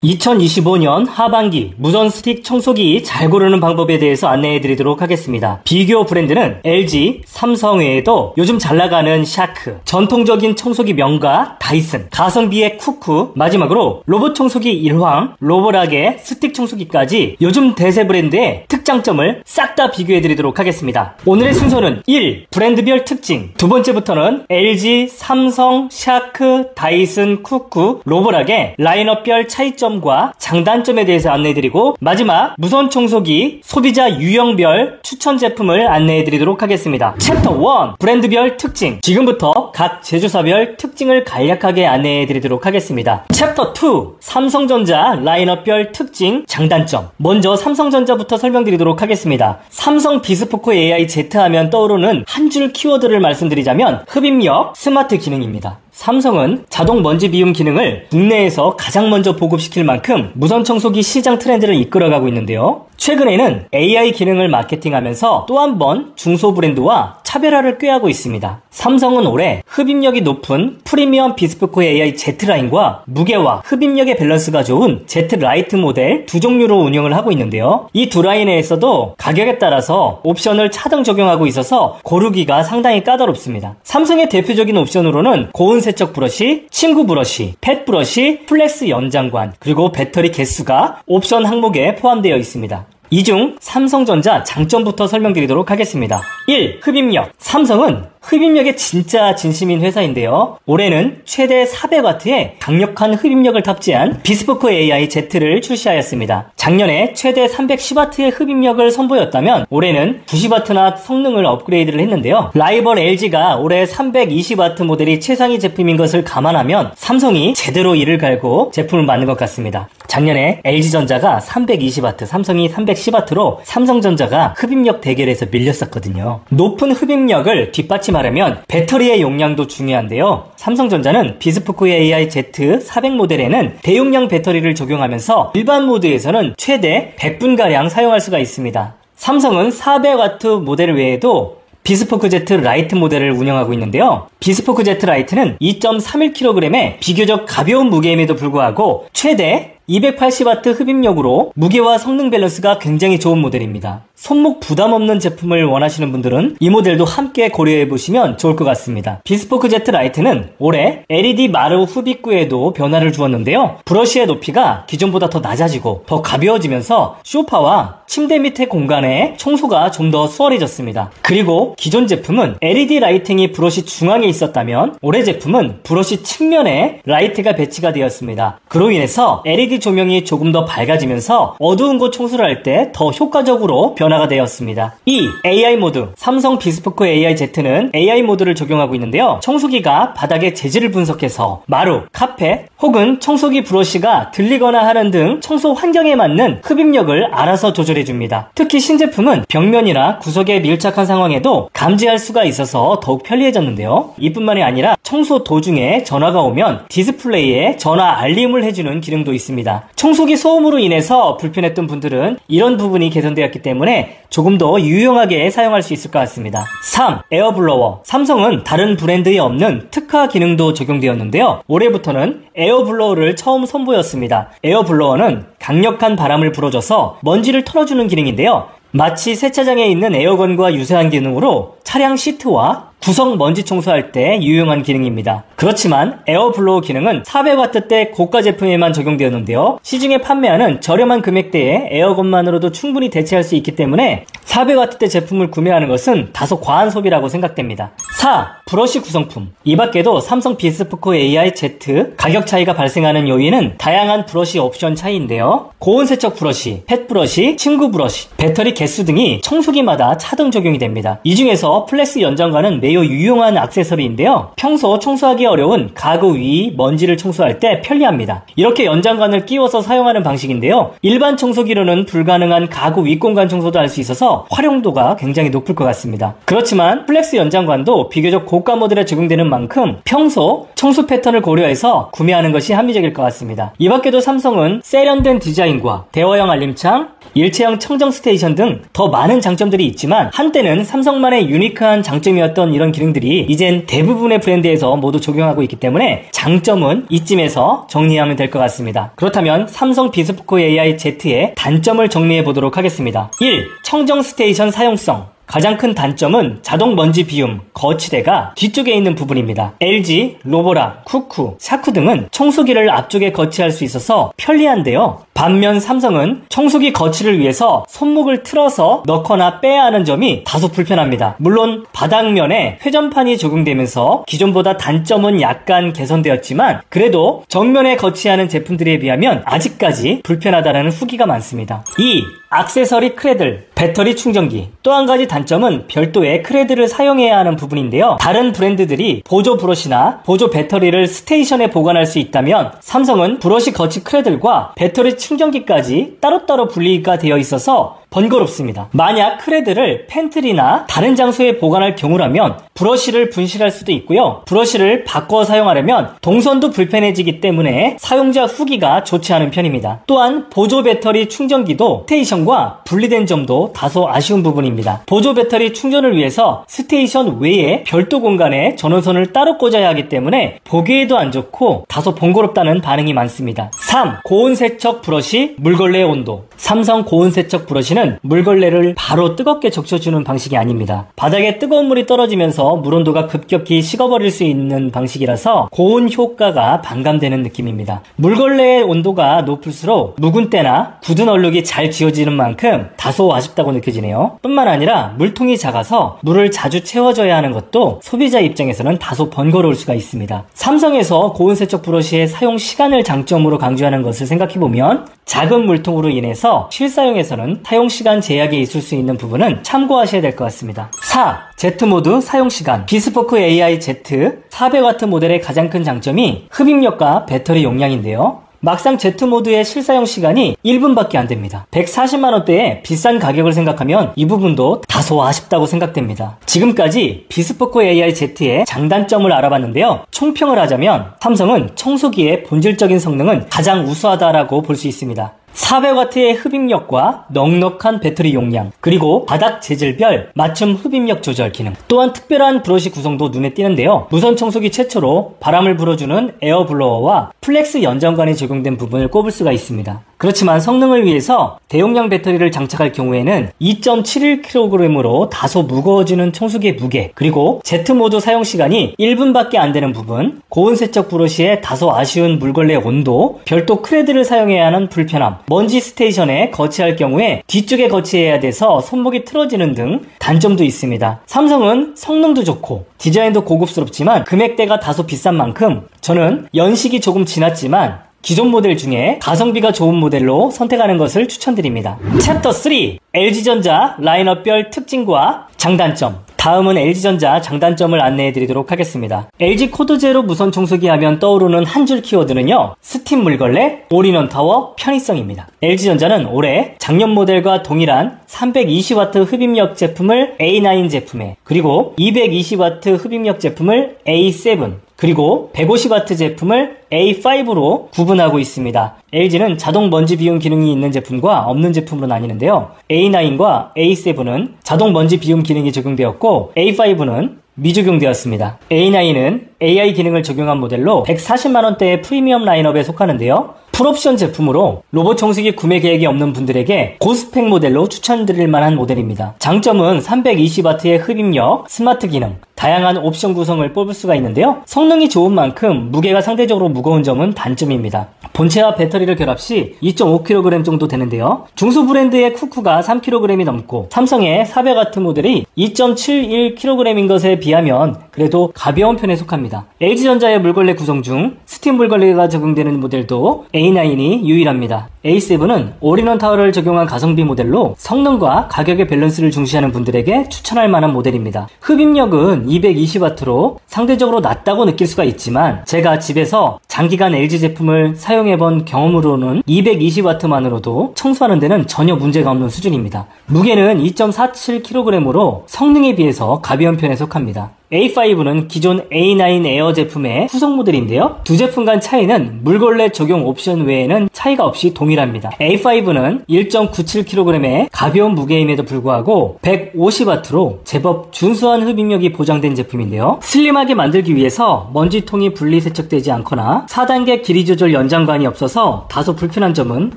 2025년 하반기 무선 스틱 청소기 잘 고르는 방법에 대해서 안내해 드리도록 하겠습니다. 비교 브랜드는 LG, 삼성 외에도 요즘 잘 나가는 샤크, 전통적인 청소기 명가 다이슨, 가성비의 쿠쿠, 마지막으로 로봇 청소기 일황, 로보락의 스틱 청소기까지 요즘 대세 브랜드의 특장점을 싹 다 비교해 드리도록 하겠습니다. 오늘의 순서는 1. 브랜드별 특징, 두 번째부터는 LG, 삼성, 샤크, 다이슨, 쿠쿠, 로보락의 라인업별 차이점과 장단점에 대해서 안내해드리고, 마지막 무선 청소기 소비자 유형별 추천 제품을 안내해드리도록 하겠습니다. 챕터 1 브랜드별 특징, 지금부터 각 제조사별 특징을 간략하게 안내해드리도록 하겠습니다. 챕터 2 삼성전자 라인업별 특징, 장단점. 먼저 삼성전자부터 설명드리도록 하겠습니다. 삼성 비스포크 AI Z 하면 떠오르는 한 줄 키워드를 말씀드리자면 흡입력, 스마트 기능입니다. 삼성은 자동 먼지 비움 기능을 국내에서 가장 먼저 보급시킬 만큼 무선 청소기 시장 트렌드를 이끌어가고 있는데요. 최근에는 AI 기능을 마케팅하면서 또 한 번 중소 브랜드와 차별화를 꾀하고 있습니다. 삼성은 올해 흡입력이 높은 프리미엄 비스포크 AI Z 라인과 무게와 흡입력의 밸런스가 좋은 Z 라이트 모델 두 종류로 운영을 하고 있는데요. 이 두 라인에서도 가격에 따라서 옵션을 차등 적용하고 있어서 고르기가 상당히 까다롭습니다. 삼성의 대표적인 옵션으로는 고온 세척 브러쉬, 친구 브러쉬, 펫 브러쉬, 플렉스 연장관, 그리고 배터리 개수가 옵션 항목에 포함되어 있습니다. 이 중 삼성전자 장점부터 설명드리도록 하겠습니다. 1. 흡입력. 삼성은 흡입력에 진짜 진심인 회사인데요. 올해는 최대 400W의 강력한 흡입력을 탑재한 비스포크 AI Z를 출시하였습니다. 작년에 최대 310W의 흡입력을 선보였다면 올해는 90W나 성능을 업그레이드를 했는데요. 라이벌 LG가 올해 320W 모델이 최상위 제품인 것을 감안하면 삼성이 제대로 이를 갈고 제품을 만든 것 같습니다. 작년에 LG전자가 320W, 삼성이 310W로 삼성전자가 흡입력 대결에서 밀렸었거든요. 높은 흡입력을 뒷받침하려면 배터리의 용량도 중요한데요. 삼성전자는 비스포크 AI Z 400 모델에는 대용량 배터리를 적용하면서 일반 모드에서는 최대 100분가량 사용할 수가 있습니다. 삼성은 400W 모델 외에도 비스포크 Z 라이트 모델을 운영하고 있는데요. 비스포크 Z 라이트는 2.31kg의 비교적 가벼운 무게임에도 불구하고 최대 280W 흡입력으로 무게와 성능 밸런스가 굉장히 좋은 모델입니다. 손목 부담 없는 제품을 원하시는 분들은 이 모델도 함께 고려해보시면 좋을 것 같습니다. 비스포크 Z 라이트는 올해 LED 마루 흡입구에도 변화를 주었는데요. 브러쉬의 높이가 기존보다 더 낮아지고 더 가벼워지면서 소파와 침대 밑의 공간에 청소가 좀 더 수월해졌습니다. 그리고 기존 제품은 LED 라이팅이 브러쉬 중앙에 있었다면 올해 제품은 브러쉬 측면에 라이트가 배치가 되었습니다. 그로 인해서 LED 조명이 조금 더 밝아지면서 어두운 곳 청소를 할 때 더 효과적으로 변화가 되었습니다. 2. AI 모드. 삼성 비스포크 AI Z는 AI 모드를 적용하고 있는데요. 청소기가 바닥의 재질을 분석해서 마루, 카펫 혹은 청소기 브러쉬가 들리거나 하는 등 청소 환경에 맞는 흡입력을 알아서 조절해줍니다. 특히 신제품은 벽면이나 구석에 밀착한 상황에도 감지할 수가 있어서 더욱 편리해졌는데요. 이뿐만이 아니라 청소 도중에 전화가 오면 디스플레이에 전화 알림을 해주는 기능도 있습니다. 청소기 소음으로 인해서 불편했던 분들은 이런 부분이 개선되었기 때문에 조금 더 유용하게 사용할 수 있을 것 같습니다. 3. 에어블로워. 삼성은 다른 브랜드에 없는 특화 기능도 적용되었는데요. 올해부터는 에어블로워를 처음 선보였습니다. 에어블로워는 강력한 바람을 불어줘서 먼지를 털어주는 기능인데요. 마치 세차장에 있는 에어건과 유사한 기능으로 차량 시트와 구석 먼지 청소할 때 유용한 기능입니다. 그렇지만 에어블로우 기능은 400W대 고가 제품에만 적용되었는데요. 시중에 판매하는 저렴한 금액대의 에어건만으로도 충분히 대체할 수 있기 때문에 400W대 제품을 구매하는 것은 다소 과한 소비라고 생각됩니다. 4. 브러쉬 구성품. 이 밖에도 삼성 비스포크 AI Z 가격 차이가 발생하는 요인은 다양한 브러쉬 옵션 차이인데요. 고온 세척 브러쉬, 펫 브러쉬, 친구 브러쉬, 배터리 개수 등이 청소기마다 차등 적용이 됩니다. 이 중에서 플렉스 연장관은 매우 유용한 액세서리인데요. 평소 청소하기 어려운 가구 위 먼지를 청소할 때 편리합니다. 이렇게 연장관을 끼워서 사용하는 방식인데요. 일반 청소기로는 불가능한 가구 윗공간 청소도 할 수 있어서 활용도가 굉장히 높을 것 같습니다. 그렇지만 플렉스 연장관도 비교적 고가 모델에 적용되는 만큼 평소 청소 패턴을 고려해서 구매하는 것이 합리적일 것 같습니다. 이 밖에도 삼성은 세련된 디자인과 대화형 알림창, 일체형 청정 스테이션 등 더 많은 장점들이 있지만 한때는 삼성만의 유니크한 장점이었던 이런 이런 기능들이 이젠 대부분의 브랜드에서 모두 적용하고 있기 때문에 장점은 이쯤에서 정리하면 될 것 같습니다. 그렇다면 삼성 비스포크 AI Z의 단점을 정리해 보도록 하겠습니다. 1. 청정 스테이션 사용성. 가장 큰 단점은 자동 먼지 비움, 거치대가 뒤쪽에 있는 부분입니다. LG, 로보라, 쿠쿠, 샤쿠 등은 청소기를 앞쪽에 거치할 수 있어서 편리한데요. 반면 삼성은 청소기 거치를 위해서 손목을 틀어서 넣거나 빼야 하는 점이 다소 불편합니다. 물론 바닥면에 회전판이 적용되면서 기존보다 단점은 약간 개선되었지만 그래도 정면에 거치하는 제품들에 비하면 아직까지 불편하다는 후기가 많습니다. 2. 액세서리 크레들, 배터리 충전기. 또 한 가지 단점은 별도의 크레들을 사용해야 하는 부분인데요. 다른 브랜드들이 보조 브러쉬나 보조 배터리를 스테이션에 보관할 수 있다면 삼성은 브러쉬 거치 크레들과 배터리 충전기까지 따로따로 분리가 되어 있어서 번거롭습니다. 만약 크레들을 팬트리나 다른 장소에 보관할 경우라면 브러쉬를 분실할 수도 있고요. 브러쉬를 바꿔 사용하려면 동선도 불편해지기 때문에 사용자 후기가 좋지 않은 편입니다. 또한 보조 배터리 충전기도 스테이션과 분리된 점도 다소 아쉬운 부분입니다. 보조 배터리 충전을 위해서 스테이션 외에 별도 공간에 전원선을 따로 꽂아야 하기 때문에 보기에도 안 좋고 다소 번거롭다는 반응이 많습니다. 3. 고온 세척 브러쉬 물걸레 온도. 삼성 고온 세척 브러쉬는 물걸레를 바로 뜨겁게 적셔주는 방식이 아닙니다. 바닥에 뜨거운 물이 떨어지면서 물 온도가 급격히 식어버릴 수 있는 방식이라서 고온 효과가 반감되는 느낌입니다. 물걸레의 온도가 높을수록 묵은 때나 굳은 얼룩이 잘 지워지는 만큼 다소 아쉽다고 느껴지네요. 뿐만 아니라 물통이 작아서 물을 자주 채워줘야 하는 것도 소비자 입장에서는 다소 번거로울 수가 있습니다. 삼성에서 고온 세척 브러쉬의 사용 시간을 장점으로 강조하는 것을 생각해보면 작은 물통으로 인해서 실사용에서는 사용시간 제약이 있을 수 있는 부분은 참고하셔야 될 것 같습니다. 4. Z모드 사용시간. 비스포크 AI Z 400W 모델의 가장 큰 장점이 흡입력과 배터리 용량인데요. 막상 Z모드의 실사용 시간이 1분밖에 안 됩니다. 140만원대의 비싼 가격을 생각하면 이 부분도 다소 아쉽다고 생각됩니다. 지금까지 비스포크 AI Z의 장단점을 알아봤는데요. 총평을 하자면 삼성은 청소기의 본질적인 성능은 가장 우수하다라고 볼 수 있습니다. 400W의 흡입력과 넉넉한 배터리 용량, 그리고 바닥 재질별 맞춤 흡입력 조절 기능, 또한 특별한 브러쉬 구성도 눈에 띄는데요. 무선 청소기 최초로 바람을 불어주는 에어블로어와 플렉스 연장관이 적용된 부분을 꼽을 수가 있습니다. 그렇지만 성능을 위해서 대용량 배터리를 장착할 경우에는 2.71kg으로 다소 무거워지는 청소기의 무게, 그리고 Z모드 사용시간이 1분밖에 안 되는 부분, 고온 세척 브러쉬의 다소 아쉬운 물걸레 온도, 별도 크레드를 사용해야 하는 불편함, 먼지 스테이션에 거치할 경우에 뒤쪽에 거치해야 돼서 손목이 틀어지는 등 단점도 있습니다. 삼성은 성능도 좋고 디자인도 고급스럽지만 금액대가 다소 비싼 만큼 저는 연식이 조금 지났지만 기존 모델 중에 가성비가 좋은 모델로 선택하는 것을 추천드립니다. 챕터 3. LG전자 라인업별 특징과 장단점. 다음은 LG전자 장단점을 안내해드리도록 하겠습니다. LG 코드 제로 무선 청소기 하면 떠오르는 한 줄 키워드는요, 스팀 물걸레, 올인원 타워, 편의성입니다. LG전자는 올해 작년 모델과 동일한 320W 흡입력 제품을 A9 제품에, 그리고 220W 흡입력 제품을 A7, 그리고 150W 제품을 A5로 구분하고 있습니다. LG는 자동 먼지 비움 기능이 있는 제품과 없는 제품으로 나뉘는데요. A9과 A7은 자동 먼지 비움 기능이 적용되었고 A5는 미적용되었습니다. A9은 AI 기능을 적용한 모델로 140만원대의 프리미엄 라인업에 속하는데요. 풀옵션 제품으로 로봇 청소기 구매 계획이 없는 분들에게 고스펙 모델로 추천드릴 만한 모델입니다. 장점은 320W의 흡입력, 스마트 기능, 다양한 옵션 구성을 뽑을 수가 있는데요. 성능이 좋은 만큼 무게가 상대적으로 무거운 점은 단점입니다. 본체와 배터리를 결합 시 2.5kg 정도 되는데요. 중소 브랜드의 쿠쿠가 3kg이 넘고 삼성의 400W 모델이 2.71kg인 것에 비하면 그래도 가벼운 편에 속합니다. LG전자의 물걸레 구성 중 스팀 물걸레가 적용되는 모델도 A9이 유일합니다. A7은 올인원 타워를 적용한 가성비 모델로 성능과 가격의 밸런스를 중시하는 분들에게 추천할 만한 모델입니다. 흡입력은 220W로 상대적으로 낮다고 느낄 수가 있지만 제가 집에서 장기간 LG 제품을 사용해본 경험으로는 220W만으로도 청소하는 데는 전혀 문제가 없는 수준입니다. 무게는 2.47kg으로 성능에 비해서 가벼운 편에 속합니다. A5는 기존 A9 에어 제품의 후속 모델인데요. 두 제품 간 차이는 물걸레 적용 옵션 외에는 차이가 없이 동일합니다. A5는 1.97kg의 가벼운 무게임에도 불구하고 150W로 제법 준수한 흡입력이 보장된 제품인데요. 슬림하게 만들기 위해서 먼지통이 분리 세척되지 않거나 4단계 길이 조절 연장관이 없어서 다소 불편한 점은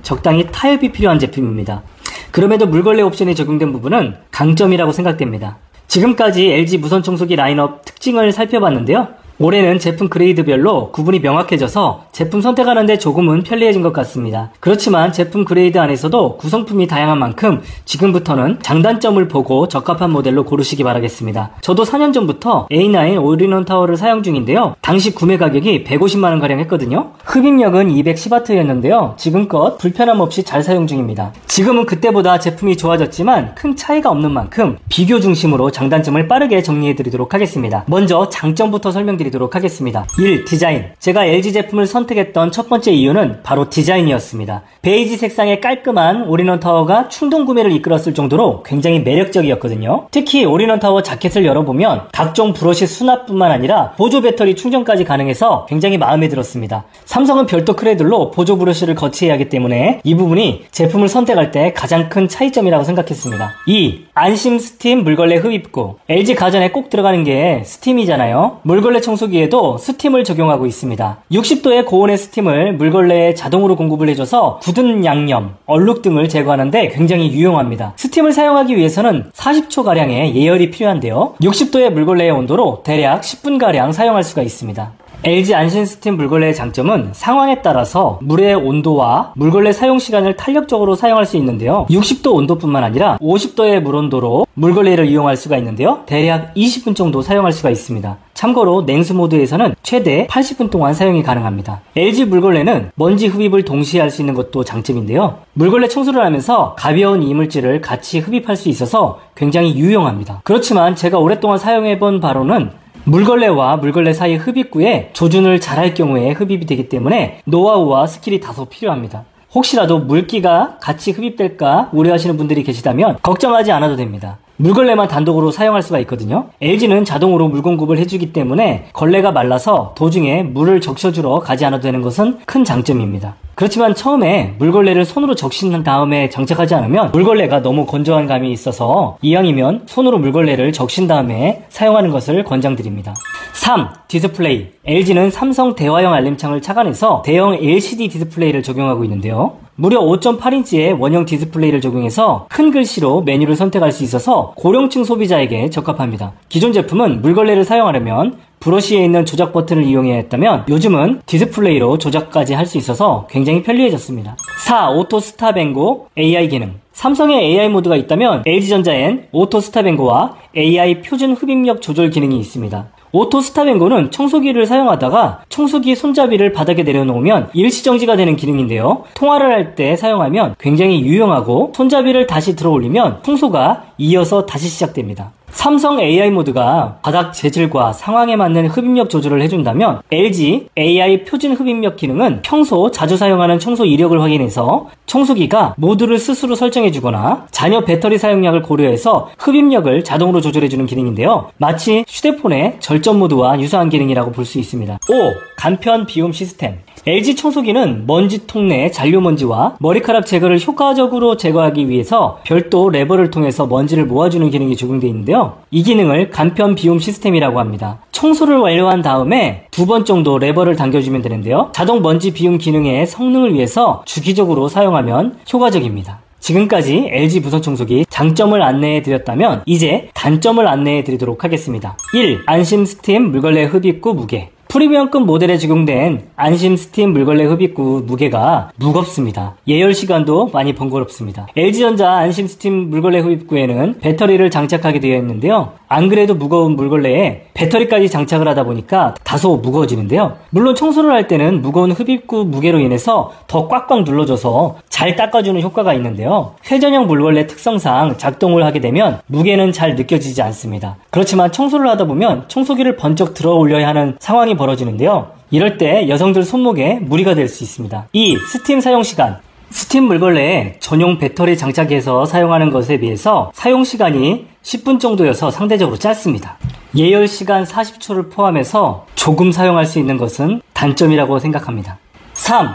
적당히 타협이 필요한 제품입니다. 그럼에도 물걸레 옵션이 적용된 부분은 강점이라고 생각됩니다. 지금까지 LG 무선 청소기 라인업 특징을 살펴봤는데요. 올해는 제품 그레이드별로 구분이 명확해져서 제품 선택하는데 조금은 편리해진 것 같습니다. 그렇지만 제품 그레이드 안에서도 구성품이 다양한 만큼 지금부터는 장단점을 보고 적합한 모델로 고르시기 바라겠습니다. 저도 4년 전부터 A9 올인원 타워를 사용 중인데요. 당시 구매 가격이 150만원가량 했거든요. 흡입력은 210W였는데요. 지금껏 불편함 없이 잘 사용 중입니다. 지금은 그때보다 제품이 좋아졌지만 큰 차이가 없는 만큼 비교 중심으로 장단점을 빠르게 정리해드리도록 하겠습니다. 먼저 장점부터 설명드리도록 하겠습니다. 1. 디자인. 제가 LG 제품을 선택했던 첫 번째 이유는 바로 디자인이었습니다. 베이지 색상의 깔끔한 올인원 타워가 충동 구매를 이끌었을 정도로 굉장히 매력적이었거든요. 특히 올인원 타워 자켓을 열어보면 각종 브러쉬 수납뿐만 아니라 보조 배터리 충전까지 가능해서 굉장히 마음에 들었습니다. 삼성은 별도 크레들로 보조 브러쉬를 거치해야 하기 때문에 이 부분이 제품을 선택할 때 가장 큰 차이점이라고 생각했습니다. 2. 안심 스팀 물걸레 흡입구. LG 가전에 꼭 들어가는 게 스팀이잖아요. 물걸레 청소기에도 스팀을 적용하고 있습니다. 60도의 고온의 스팀을 물걸레에 자동으로 공급을 해줘서 굳은 양념, 얼룩 등을 제거하는데 굉장히 유용합니다. 스팀을 사용하기 위해서는 40초가량의 예열이 필요한데요. 60도의 물걸레의 온도로 대략 10분가량 사용할 수가 있습니다. LG 안심 스팀 물걸레의 장점은 상황에 따라서 물의 온도와 물걸레 사용 시간을 탄력적으로 사용할 수 있는데요. 60도 온도뿐만 아니라 50도의 물 온도로 물걸레를 이용할 수가 있는데요. 대략 20분 정도 사용할 수가 있습니다. 참고로 냉수 모드에서는 최대 80분 동안 사용이 가능합니다. LG 물걸레는 먼지 흡입을 동시에 할 수 있는 것도 장점인데요. 물걸레 청소를 하면서 가벼운 이물질을 같이 흡입할 수 있어서 굉장히 유용합니다. 그렇지만 제가 오랫동안 사용해본 바로는 물걸레와 물걸레 사이 흡입구에 조준을 잘할 경우에 흡입이 되기 때문에 노하우와 스킬이 다소 필요합니다. 혹시라도 물기가 같이 흡입될까 우려하시는 분들이 계시다면 걱정하지 않아도 됩니다. 물걸레만 단독으로 사용할 수가 있거든요. LG는 자동으로 물 공급을 해주기 때문에 걸레가 말라서 도중에 물을 적셔주러 가지 않아도 되는 것은 큰 장점입니다. 그렇지만 처음에 물걸레를 손으로 적신 다음에 장착하지 않으면 물걸레가 너무 건조한 감이 있어서 이왕이면 손으로 물걸레를 적신 다음에 사용하는 것을 권장드립니다. 3. 디스플레이. LG는 삼성 대화형 알림창을 착안해서 대형 LCD 디스플레이를 적용하고 있는데요. 무려 5.8인치의 원형 디스플레이를 적용해서 큰 글씨로 메뉴를 선택할 수 있어서 고령층 소비자에게 적합합니다. 기존 제품은 물걸레를 사용하려면 브러쉬에 있는 조작 버튼을 이용해야 했다면 요즘은 디스플레이로 조작까지 할 수 있어서 굉장히 편리해졌습니다. 4. 오토 스탑&고 AI 기능. 삼성에 AI 모드가 있다면 LG전자엔 오토 스탑&고와 AI 표준 흡입력 조절 기능이 있습니다. 오토 스탑&고는 청소기를 사용하다가 청소기 손잡이를 바닥에 내려놓으면 일시정지가 되는 기능인데요. 통화를 할 때 사용하면 굉장히 유용하고 손잡이를 다시 들어 올리면 청소가 이어서 다시 시작됩니다. 삼성 AI 모드가 바닥 재질과 상황에 맞는 흡입력 조절을 해준다면 LG AI 표준 흡입력 기능은 평소 자주 사용하는 청소 이력을 확인해서 청소기가 모드를 스스로 설정해주거나 자녀 배터리 사용량을 고려해서 흡입력을 자동으로 조절해주는 기능인데요. 마치 휴대폰의 절전 모드와 유사한 기능이라고 볼 수 있습니다. 5. 간편 비움 시스템. LG 청소기는 먼지통 내 잔류먼지와 머리카락 제거를 효과적으로 제거하기 위해서 별도 레버를 통해서 먼지를 모아주는 기능이 적용되어 있는데요. 이 기능을 간편 비움 시스템이라고 합니다. 청소를 완료한 다음에 2번 정도 레버를 당겨주면 되는데요. 자동 먼지 비움 기능의 성능을 위해서 주기적으로 사용하면 효과적입니다. 지금까지 LG 무선 청소기 장점을 안내해 드렸다면 이제 단점을 안내해 드리도록 하겠습니다. 1. 안심 스팀 물걸레 흡입구 무게. 프리미엄급 모델에 적용된 안심 스팀 물걸레 흡입구 무게가 무겁습니다. 예열 시간도 많이 번거롭습니다. LG전자 안심 스팀 물걸레 흡입구에는 배터리를 장착하게 되어 있는데요. 안 그래도 무거운 물걸레에 배터리까지 장착을 하다 보니까 다소 무거워지는데요. 물론 청소를 할 때는 무거운 흡입구 무게로 인해서 더 꽉꽉 눌러줘서 잘 닦아주는 효과가 있는데요. 회전형 물걸레 특성상 작동을 하게 되면 무게는 잘 느껴지지 않습니다. 그렇지만 청소를 하다 보면 청소기를 번쩍 들어 올려야 하는 상황이 벌어지는데요. 이럴 때 여성들 손목에 무리가 될 수 있습니다. 2. 스팀 사용 시간. 스팀 물걸레에 전용 배터리 장착해서 사용하는 것에 비해서 사용시간이 10분 정도여서 상대적으로 짧습니다. 예열시간 40초를 포함해서 조금 사용할 수 있는 것은 단점이라고 생각합니다. 3.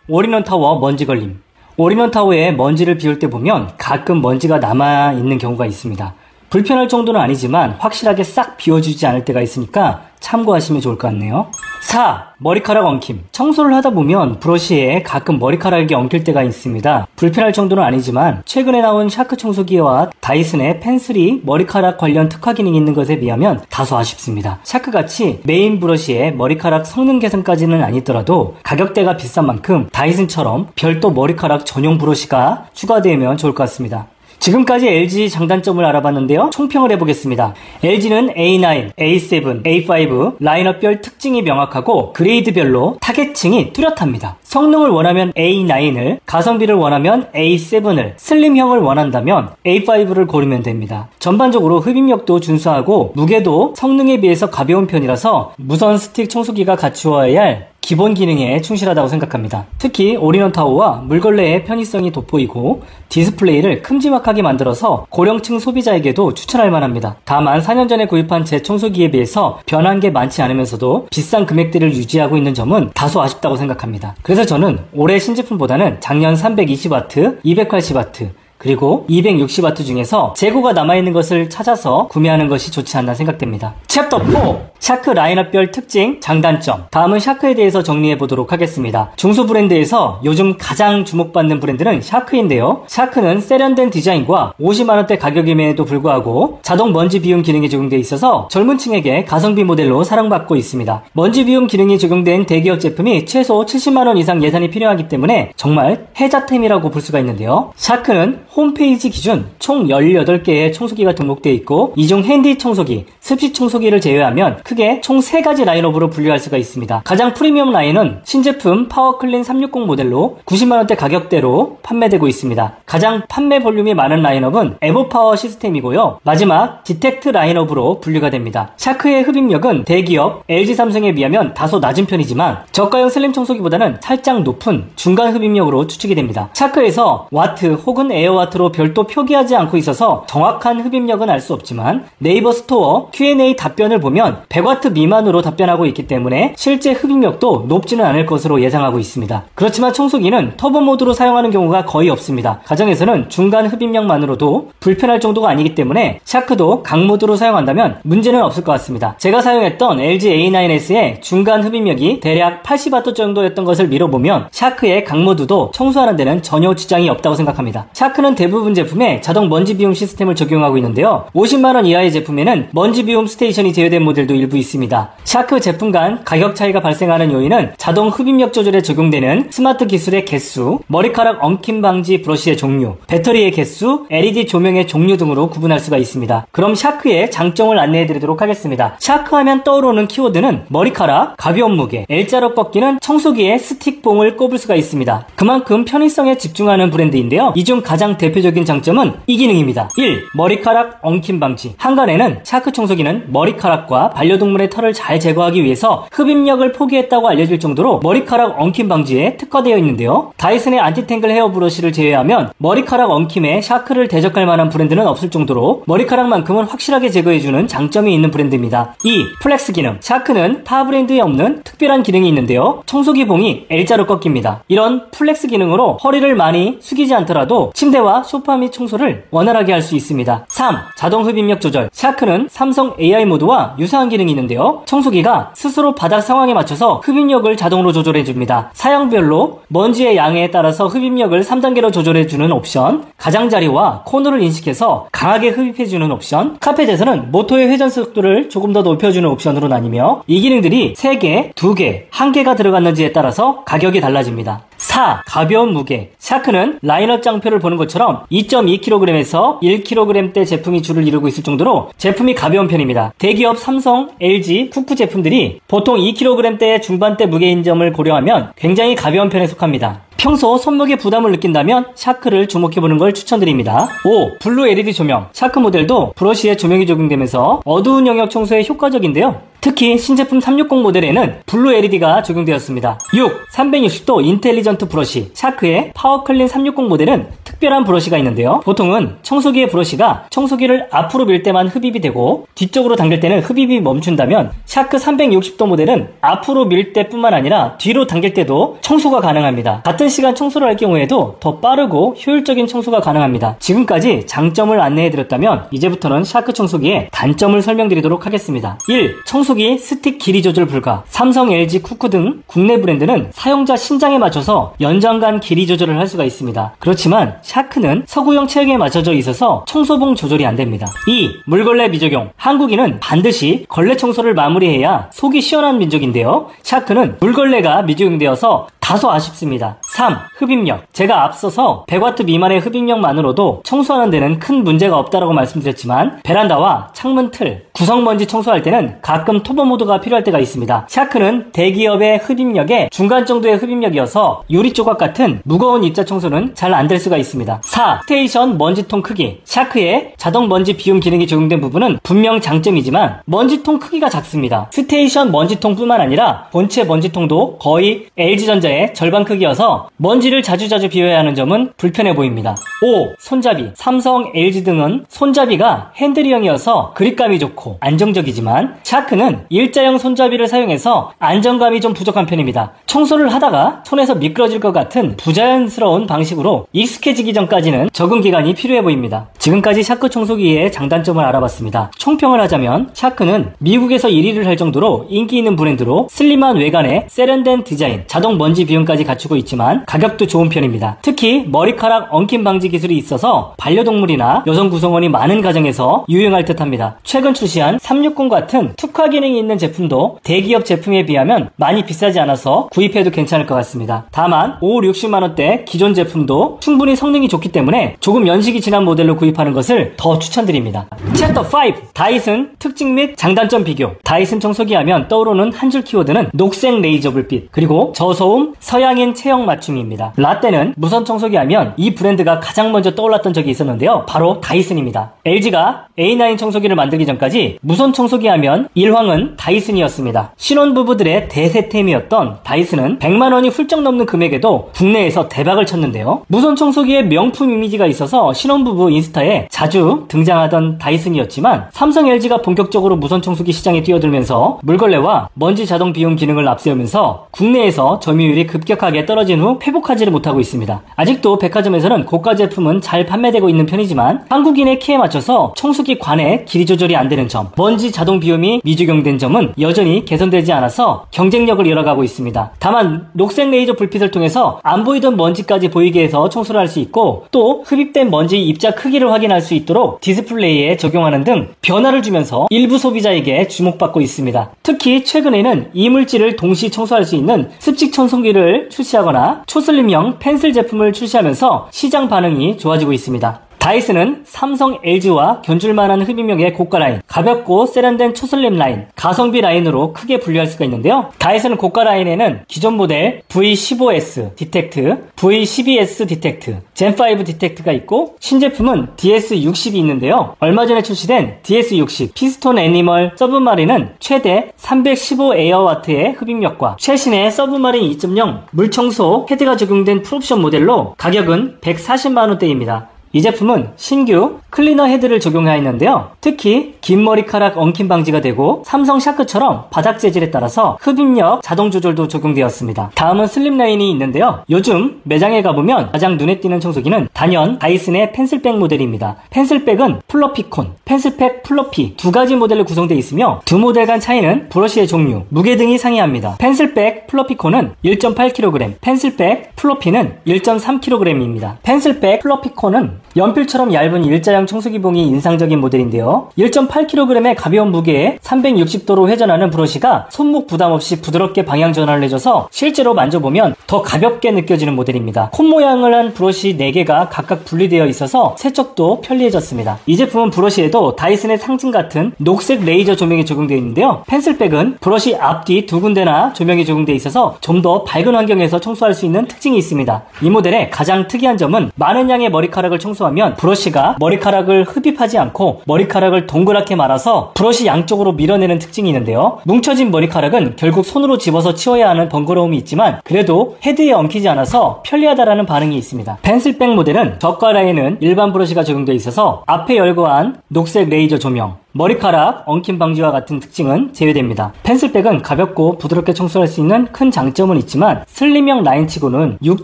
올인원 타워 먼지 걸림. 올인원 타워에 먼지를 비울 때 보면 가끔 먼지가 남아있는 경우가 있습니다. 불편할 정도는 아니지만 확실하게 싹 비워주지 않을 때가 있으니까 참고하시면 좋을 것 같네요. 4. 머리카락 엉킴. 청소를 하다 보면 브러쉬에 가끔 머리카락이 엉킬 때가 있습니다. 불편할 정도는 아니지만 최근에 나온 샤크 청소기와 다이슨의 펜슬이 머리카락 관련 특화 기능이 있는 것에 비하면 다소 아쉽습니다. 샤크같이 메인 브러쉬에 머리카락 성능 개선까지는 아니더라도 가격대가 비싼 만큼 다이슨처럼 별도 머리카락 전용 브러쉬가 추가되면 좋을 것 같습니다. 지금까지 LG 장단점을 알아봤는데요. 총평을 해보겠습니다. LG는 A9, A7, A5 라인업별 특징이 명확하고 그레이드별로 타겟층이 뚜렷합니다. 성능을 원하면 A9을, 가성비를 원하면 A7을, 슬림형을 원한다면 A5를 고르면 됩니다. 전반적으로 흡입력도 준수하고 무게도 성능에 비해서 가벼운 편이라서 무선 스틱 청소기가 갖추어야 할 기본 기능에 충실하다고 생각합니다. 특히 올인원 타워와 물걸레의 편의성이 돋보이고 디스플레이를 큼지막하게 만들어서 고령층 소비자에게도 추천할 만합니다. 다만 4년 전에 구입한 제 청소기에 비해서 변한 게 많지 않으면서도 비싼 금액대를 유지하고 있는 점은 다소 아쉽다고 생각합니다. 그래서 저는 올해 신제품보다는 작년 320W, 280W 그리고 260W 중에서 재고가 남아있는 것을 찾아서 구매하는 것이 좋지 않나 생각됩니다. 챕터 4. 샤크 라인업별 특징, 장단점. 다음은 샤크에 대해서 정리해보도록 하겠습니다. 중소 브랜드에서 요즘 가장 주목받는 브랜드는 샤크인데요. 샤크는 세련된 디자인과 50만원대 가격임에도 불구하고 자동 먼지 비움 기능이 적용되어 있어서 젊은 층에게 가성비 모델로 사랑받고 있습니다. 먼지 비움 기능이 적용된 대기업 제품이 최소 70만원 이상 예산이 필요하기 때문에 정말 혜자템이라고 볼 수가 있는데요. 샤크는 홈페이지 기준 총 18개의 청소기가 등록되어 있고 이중 핸디 청소기, 습식 청소기를 제외하면 크게 총 3가지 라인업으로 분류할 수가 있습니다. 가장 프리미엄 라인은 신제품 파워클린 360 모델로 90만원대 가격대로 판매되고 있습니다. 가장 판매 볼륨이 많은 라인업은 에버파워 시스템이고요. 마지막 디텍트 라인업으로 분류가 됩니다. 샤크의 흡입력은 대기업 LG 삼성에 비하면 다소 낮은 편이지만 저가형 슬림 청소기보다는 살짝 높은 중간 흡입력으로 추측이 됩니다. 샤크에서 와트 혹은 에어와트로 별도 표기하지 않고 있어서 정확한 흡입력은 알 수 없지만 네이버 스토어 Q&A 답변을 보면 100W 미만으로 답변하고 있기 때문에 실제 흡입력도 높지는 않을 것으로 예상하고 있습니다. 그렇지만 청소기는 터보 모드로 사용하는 경우가 거의 없습니다. 가정에서는 중간 흡입력만으로도 불편할 정도가 아니기 때문에 샤크도 강 모드로 사용한다면 문제는 없을 것 같습니다. 제가 사용했던 LG A9S의 중간 흡입력이 대략 80W 정도였던 것을 미뤄보면 샤크의 강 모드도 청소하는 데는 전혀 지장이 없다고 생각합니다. 샤크는 대부분 제품에 자동 먼지 비움 시스템을 적용하고 있는데요. 50만원 이하의 제품에는 먼지 비움 스테이션이 제외된 모델도 일부 있습니다. 샤크 제품 간 가격 차이가 발생하는 요인은 자동 흡입력 조절에 적용되는 스마트 기술의 개수, 머리카락 엉킴 방지 브러쉬의 종류, 배터리의 개수, LED 조명의 종류 등으로 구분할 수가 있습니다. 그럼 샤크의 장점을 안내해드리도록 하겠습니다. 샤크 하면 떠오르는 키워드는 머리카락, 가벼운 무게, L자로 꺾이는 청소기의 스틱봉을 꼽을 수가 있습니다. 그만큼 편의성에 집중하는 브랜드인데요. 이 중 가장 대표적인 장점은 이 기능입니다. 1. 머리카락 엉킴 방지. 한간에는 샤크 청소기는 머리카락과 반려동물의 털을 잘 제거하기 위해서 흡입력을 포기했다고 알려질 정도로 머리카락 엉킴 방지에 특화되어 있는데요. 다이슨의 안티탱글 헤어 브러쉬를 제외하면 머리카락 엉킴에 샤크를 대적할 만한 브랜드는 없을 정도로 머리카락만큼은 확실하게 제거해주는 장점이 있는 브랜드입니다. 2. 플렉스 기능. 샤크는 타 브랜드에 없는 특별한 기능이 있는데요. 청소기 봉이 L자로 꺾입니다. 이런 플렉스 기능으로 허리를 많이 숙이지 않더라도 침대와 소파 및 청소를 원활하게 할 수 있습니다. 3. 자동 흡입력 조절. 샤크는 삼성 AI 모드와 유사한 기능이 있는데요. 청소기가 스스로 바닥 상황에 맞춰서 흡입력을 자동으로 조절해줍니다. 사양별로 먼지의 양에 따라서 흡입력을 3단계로 조절해주는 옵션, 가장자리와 코너를 인식해서 강하게 흡입해주는 옵션, 카펫에서는 모터의 회전 속도를 조금 더 높여주는 옵션으로 나뉘며 이 기능들이 3개, 2개, 1개가 들어갔는지에 따라서 가격이 달라집니다. 4. 가벼운 무게. 샤크는 라인업 장표를 보는 것처럼 2.2kg에서 1kg대 제품이 줄을 이루고 있을 정도로 제품이 가벼운 편입니다. 대기업 삼성, LG, 쿠프 제품들이 보통 2kg대 중반대 무게인 점을 고려하면 굉장히 가벼운 편에 속합니다. 평소 손목에 부담을 느낀다면 샤크를 주목해보는 걸 추천드립니다. 5. 블루 LED 조명. 샤크 모델도 브러쉬에 조명이 적용되면서 어두운 영역 청소에 효과적인데요. 특히 신제품 360 모델에는 블루 LED가 적용되었습니다. 6. 360도 인텔리전트 브러쉬. 샤크의 파워클린 360 모델은 특별한 브러쉬가 있는데요. 보통은 청소기의 브러쉬가 청소기를 앞으로 밀 때만 흡입이 되고 뒤쪽으로 당길 때는 흡입이 멈춘다면 샤크 360도 모델은 앞으로 밀 때뿐만 아니라 뒤로 당길 때도 청소가 가능합니다. 같은 시간 청소를 할 경우에도 더 빠르고 효율적인 청소가 가능합니다. 지금까지 장점을 안내해드렸다면 이제부터는 샤크 청소기의 단점을 설명드리도록 하겠습니다. 1. 청소기 스틱 길이 조절 불가. 삼성, LG, 쿠쿠 등 국내 브랜드는 사용자 신장에 맞춰서 연장간 길이 조절을 할 수가 있습니다. 그렇지만 샤크는 서구형 체형에 맞춰져 있어서 청소봉 조절이 안됩니다. 2. 물걸레 미적용. 한국인은 반드시 걸레 청소를 마무리해야 속이 시원한 민족인데요. 샤크는 물걸레가 미적용되어서 다소 아쉽습니다. 3. 흡입력. 제가 앞서서 100W 미만의 흡입력만으로도 청소하는 데는 큰 문제가 없다라고 말씀드렸지만 베란다와 창문 틀, 구성먼지 청소할 때는 가끔 터보 모드가 필요할 때가 있습니다. 샤크는 대기업의 흡입력에 중간 정도의 흡입력이어서 유리 조각 같은 무거운 입자 청소는 잘 안 될 수가 있습니다. 4. 스테이션 먼지통 크기. 샤크의 자동 먼지 비움 기능이 적용된 부분은 분명 장점이지만 먼지통 크기가 작습니다. 스테이션 먼지통뿐만 아니라 본체 먼지통도 거의 LG전자의 절반 크기여서 먼지를 자주자주 비워야 하는 점은 불편해 보입니다. 5. 손잡이. 삼성, LG 등은 손잡이가 핸들형이어서 그립감이 좋고 안정적이지만 샤크는 일자형 손잡이를 사용해서 안정감이 좀 부족한 편입니다. 청소를 하다가 손에서 미끄러질 것 같은 부자연스러운 방식으로 익숙해지기 전까지는 적응 기간이 필요해 보입니다. 지금까지 샤크 청소기의 장단점을 알아봤습니다. 총평을 하자면 샤크는 미국에서 1위를 할 정도로 인기 있는 브랜드로 슬림한 외관에 세련된 디자인, 자동 먼지 비움까지 갖추고 있지만 가격도 좋은 편입니다. 특히 머리카락 엉킴 방지 기술이 있어서 반려동물이나 여성 구성원이 많은 가정에서 유용할 듯합니다. 최근 출시한 360 같은 특화 기능이 있는 제품도 대기업 제품에 비하면 많이 비싸지 않아서 구입해도 괜찮을 것 같습니다. 다만 5, 60만원대 기존 제품도 충분히 성능이 좋기 때문에 조금 연식이 지난 모델로 구입하는 것을 더 추천드립니다. 챕터 5. 다이슨 특징 및 장단점 비교. 다이슨 청소기 하면 떠오르는 한 줄 키워드는 녹색 레이저 불빛 그리고 저소음 서양인 체형 맞춤입니다. 라떼는 무선 청소기 하면 이 브랜드가 가장 먼저 떠올랐던 적이 있었는데요. 바로 다이슨입니다. LG가 A9 청소기를 만들기 전까지 무선 청소기 하면 일황은 다이슨이었습니다. 신혼부부들의 대세템이었던 다이슨은 100만원이 훌쩍 넘는 금액에도 국내에서 대박을 쳤는데요. 무선 청소기의 명품 이미지가 있어서 신혼부부 인스타에 자주 등장하던 다이슨이었지만 삼성, LG가 본격적으로 무선 청소기 시장에 뛰어들면서 물걸레와 먼지 자동 비움 기능을 앞세우면서 국내에서 점유율이 급격하게 떨어진 후 회복하지를 못하고 있습니다. 아직도 백화점에서는 고가 제품은 잘 판매되고 있는 편이지만 한국인의 키에 맞춰서 청소기 관의 길이 조절이 안 되는 점, 먼지 자동 비움이 미적용된 점은 여전히 개선되지 않아서 경쟁력을 잃어가고 있습니다. 다만 녹색 레이저 불빛을 통해서 안 보이던 먼지까지 보이게 해서 청소를 할 수 있고 또 흡입된 먼지 입자 크기를 확인할 수 있도록 디스플레이에 적용하는 등 변화를 주면서 일부 소비자에게 주목받고 있습니다. 특히 최근에는 이물질을 동시 청소할 수 있는 습식 청소기를 출시하거나 초슬림형 펜슬 제품을 출시하면서 시장 반응이 좋아지고 있습니다. 다이슨은 삼성, LG와 견줄만한 흡입력의 고가 라인, 가볍고 세련된 초슬림 라인, 가성비 라인으로 크게 분류할 수가 있는데요. 다이슨 고가 라인에는 기존 모델 V15S 디텍트, V12S 디텍트, 젠5 디텍트가 있고 신제품은 DS60이 있는데요. 얼마 전에 출시된 DS60 피스톤 애니멀 서브마린은 최대 315 에어와트의 흡입력과 최신의 서브마린 2.0 물청소 헤드가 적용된 풀옵션 모델로 가격은 140만원대입니다. 이 제품은 신규 클리너 헤드를 적용하였는데요. 특히 긴 머리카락 엉킴 방지가 되고 삼성 샤크처럼 바닥 재질에 따라서 흡입력 자동 조절도 적용되었습니다. 다음은 슬림 라인이 있는데요. 요즘 매장에 가보면 가장 눈에 띄는 청소기는 단연 다이슨의 펜슬백 모델입니다. 펜슬백은 플러피콘, 펜슬백 플러피 두 가지 모델로 구성되어 있으며 두 모델 간 차이는 브러쉬의 종류, 무게 등이 상이합니다. 펜슬백 플러피콘은 1.8kg, 펜슬백 플러피는 1.3kg입니다. 펜슬백 플러피콘은 연필처럼 얇은 일자형 청소기봉이 인상적인 모델인데요. 1.8kg의 가벼운 무게에 360도로 회전하는 브러쉬가 손목 부담 없이 부드럽게 방향 전환을 해줘서 실제로 만져보면 더 가볍게 느껴지는 모델입니다. 콘 모양을 한 브러쉬 4개가 각각 분리되어 있어서 세척도 편리해졌습니다. 이 제품은 브러쉬에도 다이슨의 상징 같은 녹색 레이저 조명이 적용되어 있는데요. 펜슬백은 브러쉬 앞뒤 두 군데나 조명이 적용되어 있어서 좀 더 밝은 환경에서 청소할 수 있는 특징이 있습니다. 이 모델의 가장 특이한 점은 많은 양의 머리카락을 청소하는 청소하면 브러쉬가 머리카락을 흡입하지 않고 머리카락을 동그랗게 말아서 브러쉬 양쪽으로 밀어내는 특징이 있는데요. 뭉쳐진 머리카락은 결국 손으로 집어서 치워야 하는 번거로움이 있지만 그래도 헤드에 엉키지 않아서 편리하다라는 반응이 있습니다. 펜슬백 모델은 저가 라인은 일반 브러쉬가 적용되어 있어서 앞에 열거한 녹색 레이저 조명, 머리카락 엉킴 방지와 같은 특징은 제외됩니다. 펜슬백은 가볍고 부드럽게 청소할 수 있는 큰 장점은 있지만 슬림형 라인치고는 6,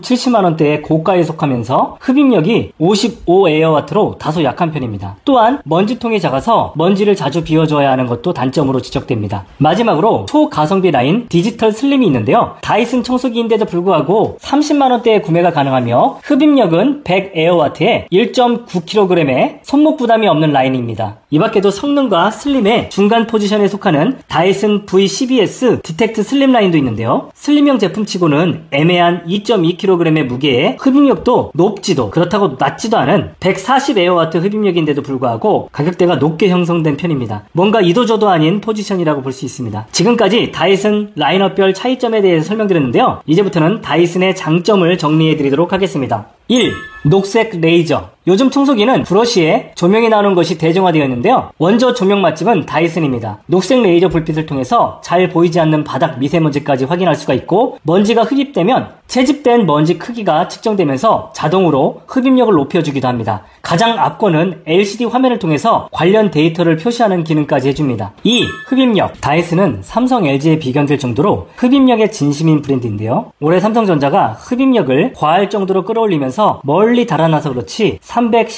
70만원대의 고가에 속하면서 흡입력이 55에어와트로 다소 약한 편입니다. 또한 먼지통이 작아서 먼지를 자주 비워줘야 하는 것도 단점으로 지적됩니다. 마지막으로 초가성비 라인 디지털 슬림이 있는데요. 다이슨 청소기인데도 불구하고 30만원대에 구매가 가능하며 흡입력은 100에어와트에 1.9kg의 손목 부담이 없는 라인입니다. 이 밖에도 성능과 슬림의 중간 포지션에 속하는 다이슨 V12S 디텍트 슬림 라인도 있는데요. 슬림형 제품치고는 애매한 2.2kg의 무게에 흡입력도 높지도 그렇다고 낮지도 않은 140에어와트 흡입력인데도 불구하고 가격대가 높게 형성된 편입니다. 뭔가 이도저도 아닌 포지션이라고 볼 수 있습니다. 지금까지 다이슨 라인업별 차이점에 대해서 설명드렸는데요. 이제부터는 다이슨의 장점을 정리해드리도록 하겠습니다. 1. 녹색 레이저. 요즘 청소기는 브러쉬에 조명이 나오는 것이 대중화되어 있는데요. 원조 조명 맛집은 다이슨입니다. 녹색 레이저 불빛을 통해서 잘 보이지 않는 바닥 미세먼지까지 확인할 수가 있고 먼지가 흡입되면 채집된 먼지 크기가 측정되면서 자동으로 흡입력을 높여주기도 합니다. 가장 앞권은 LCD 화면을 통해서 관련 데이터를 표시하는 기능까지 해줍니다. 2. 흡입력. 다이슨은 삼성, LG에 비견될 정도로 흡입력의 진심인 브랜드인데요. 올해 삼성전자가 흡입력을 과할 정도로 끌어올리면서 멀리 달아나서 그렇지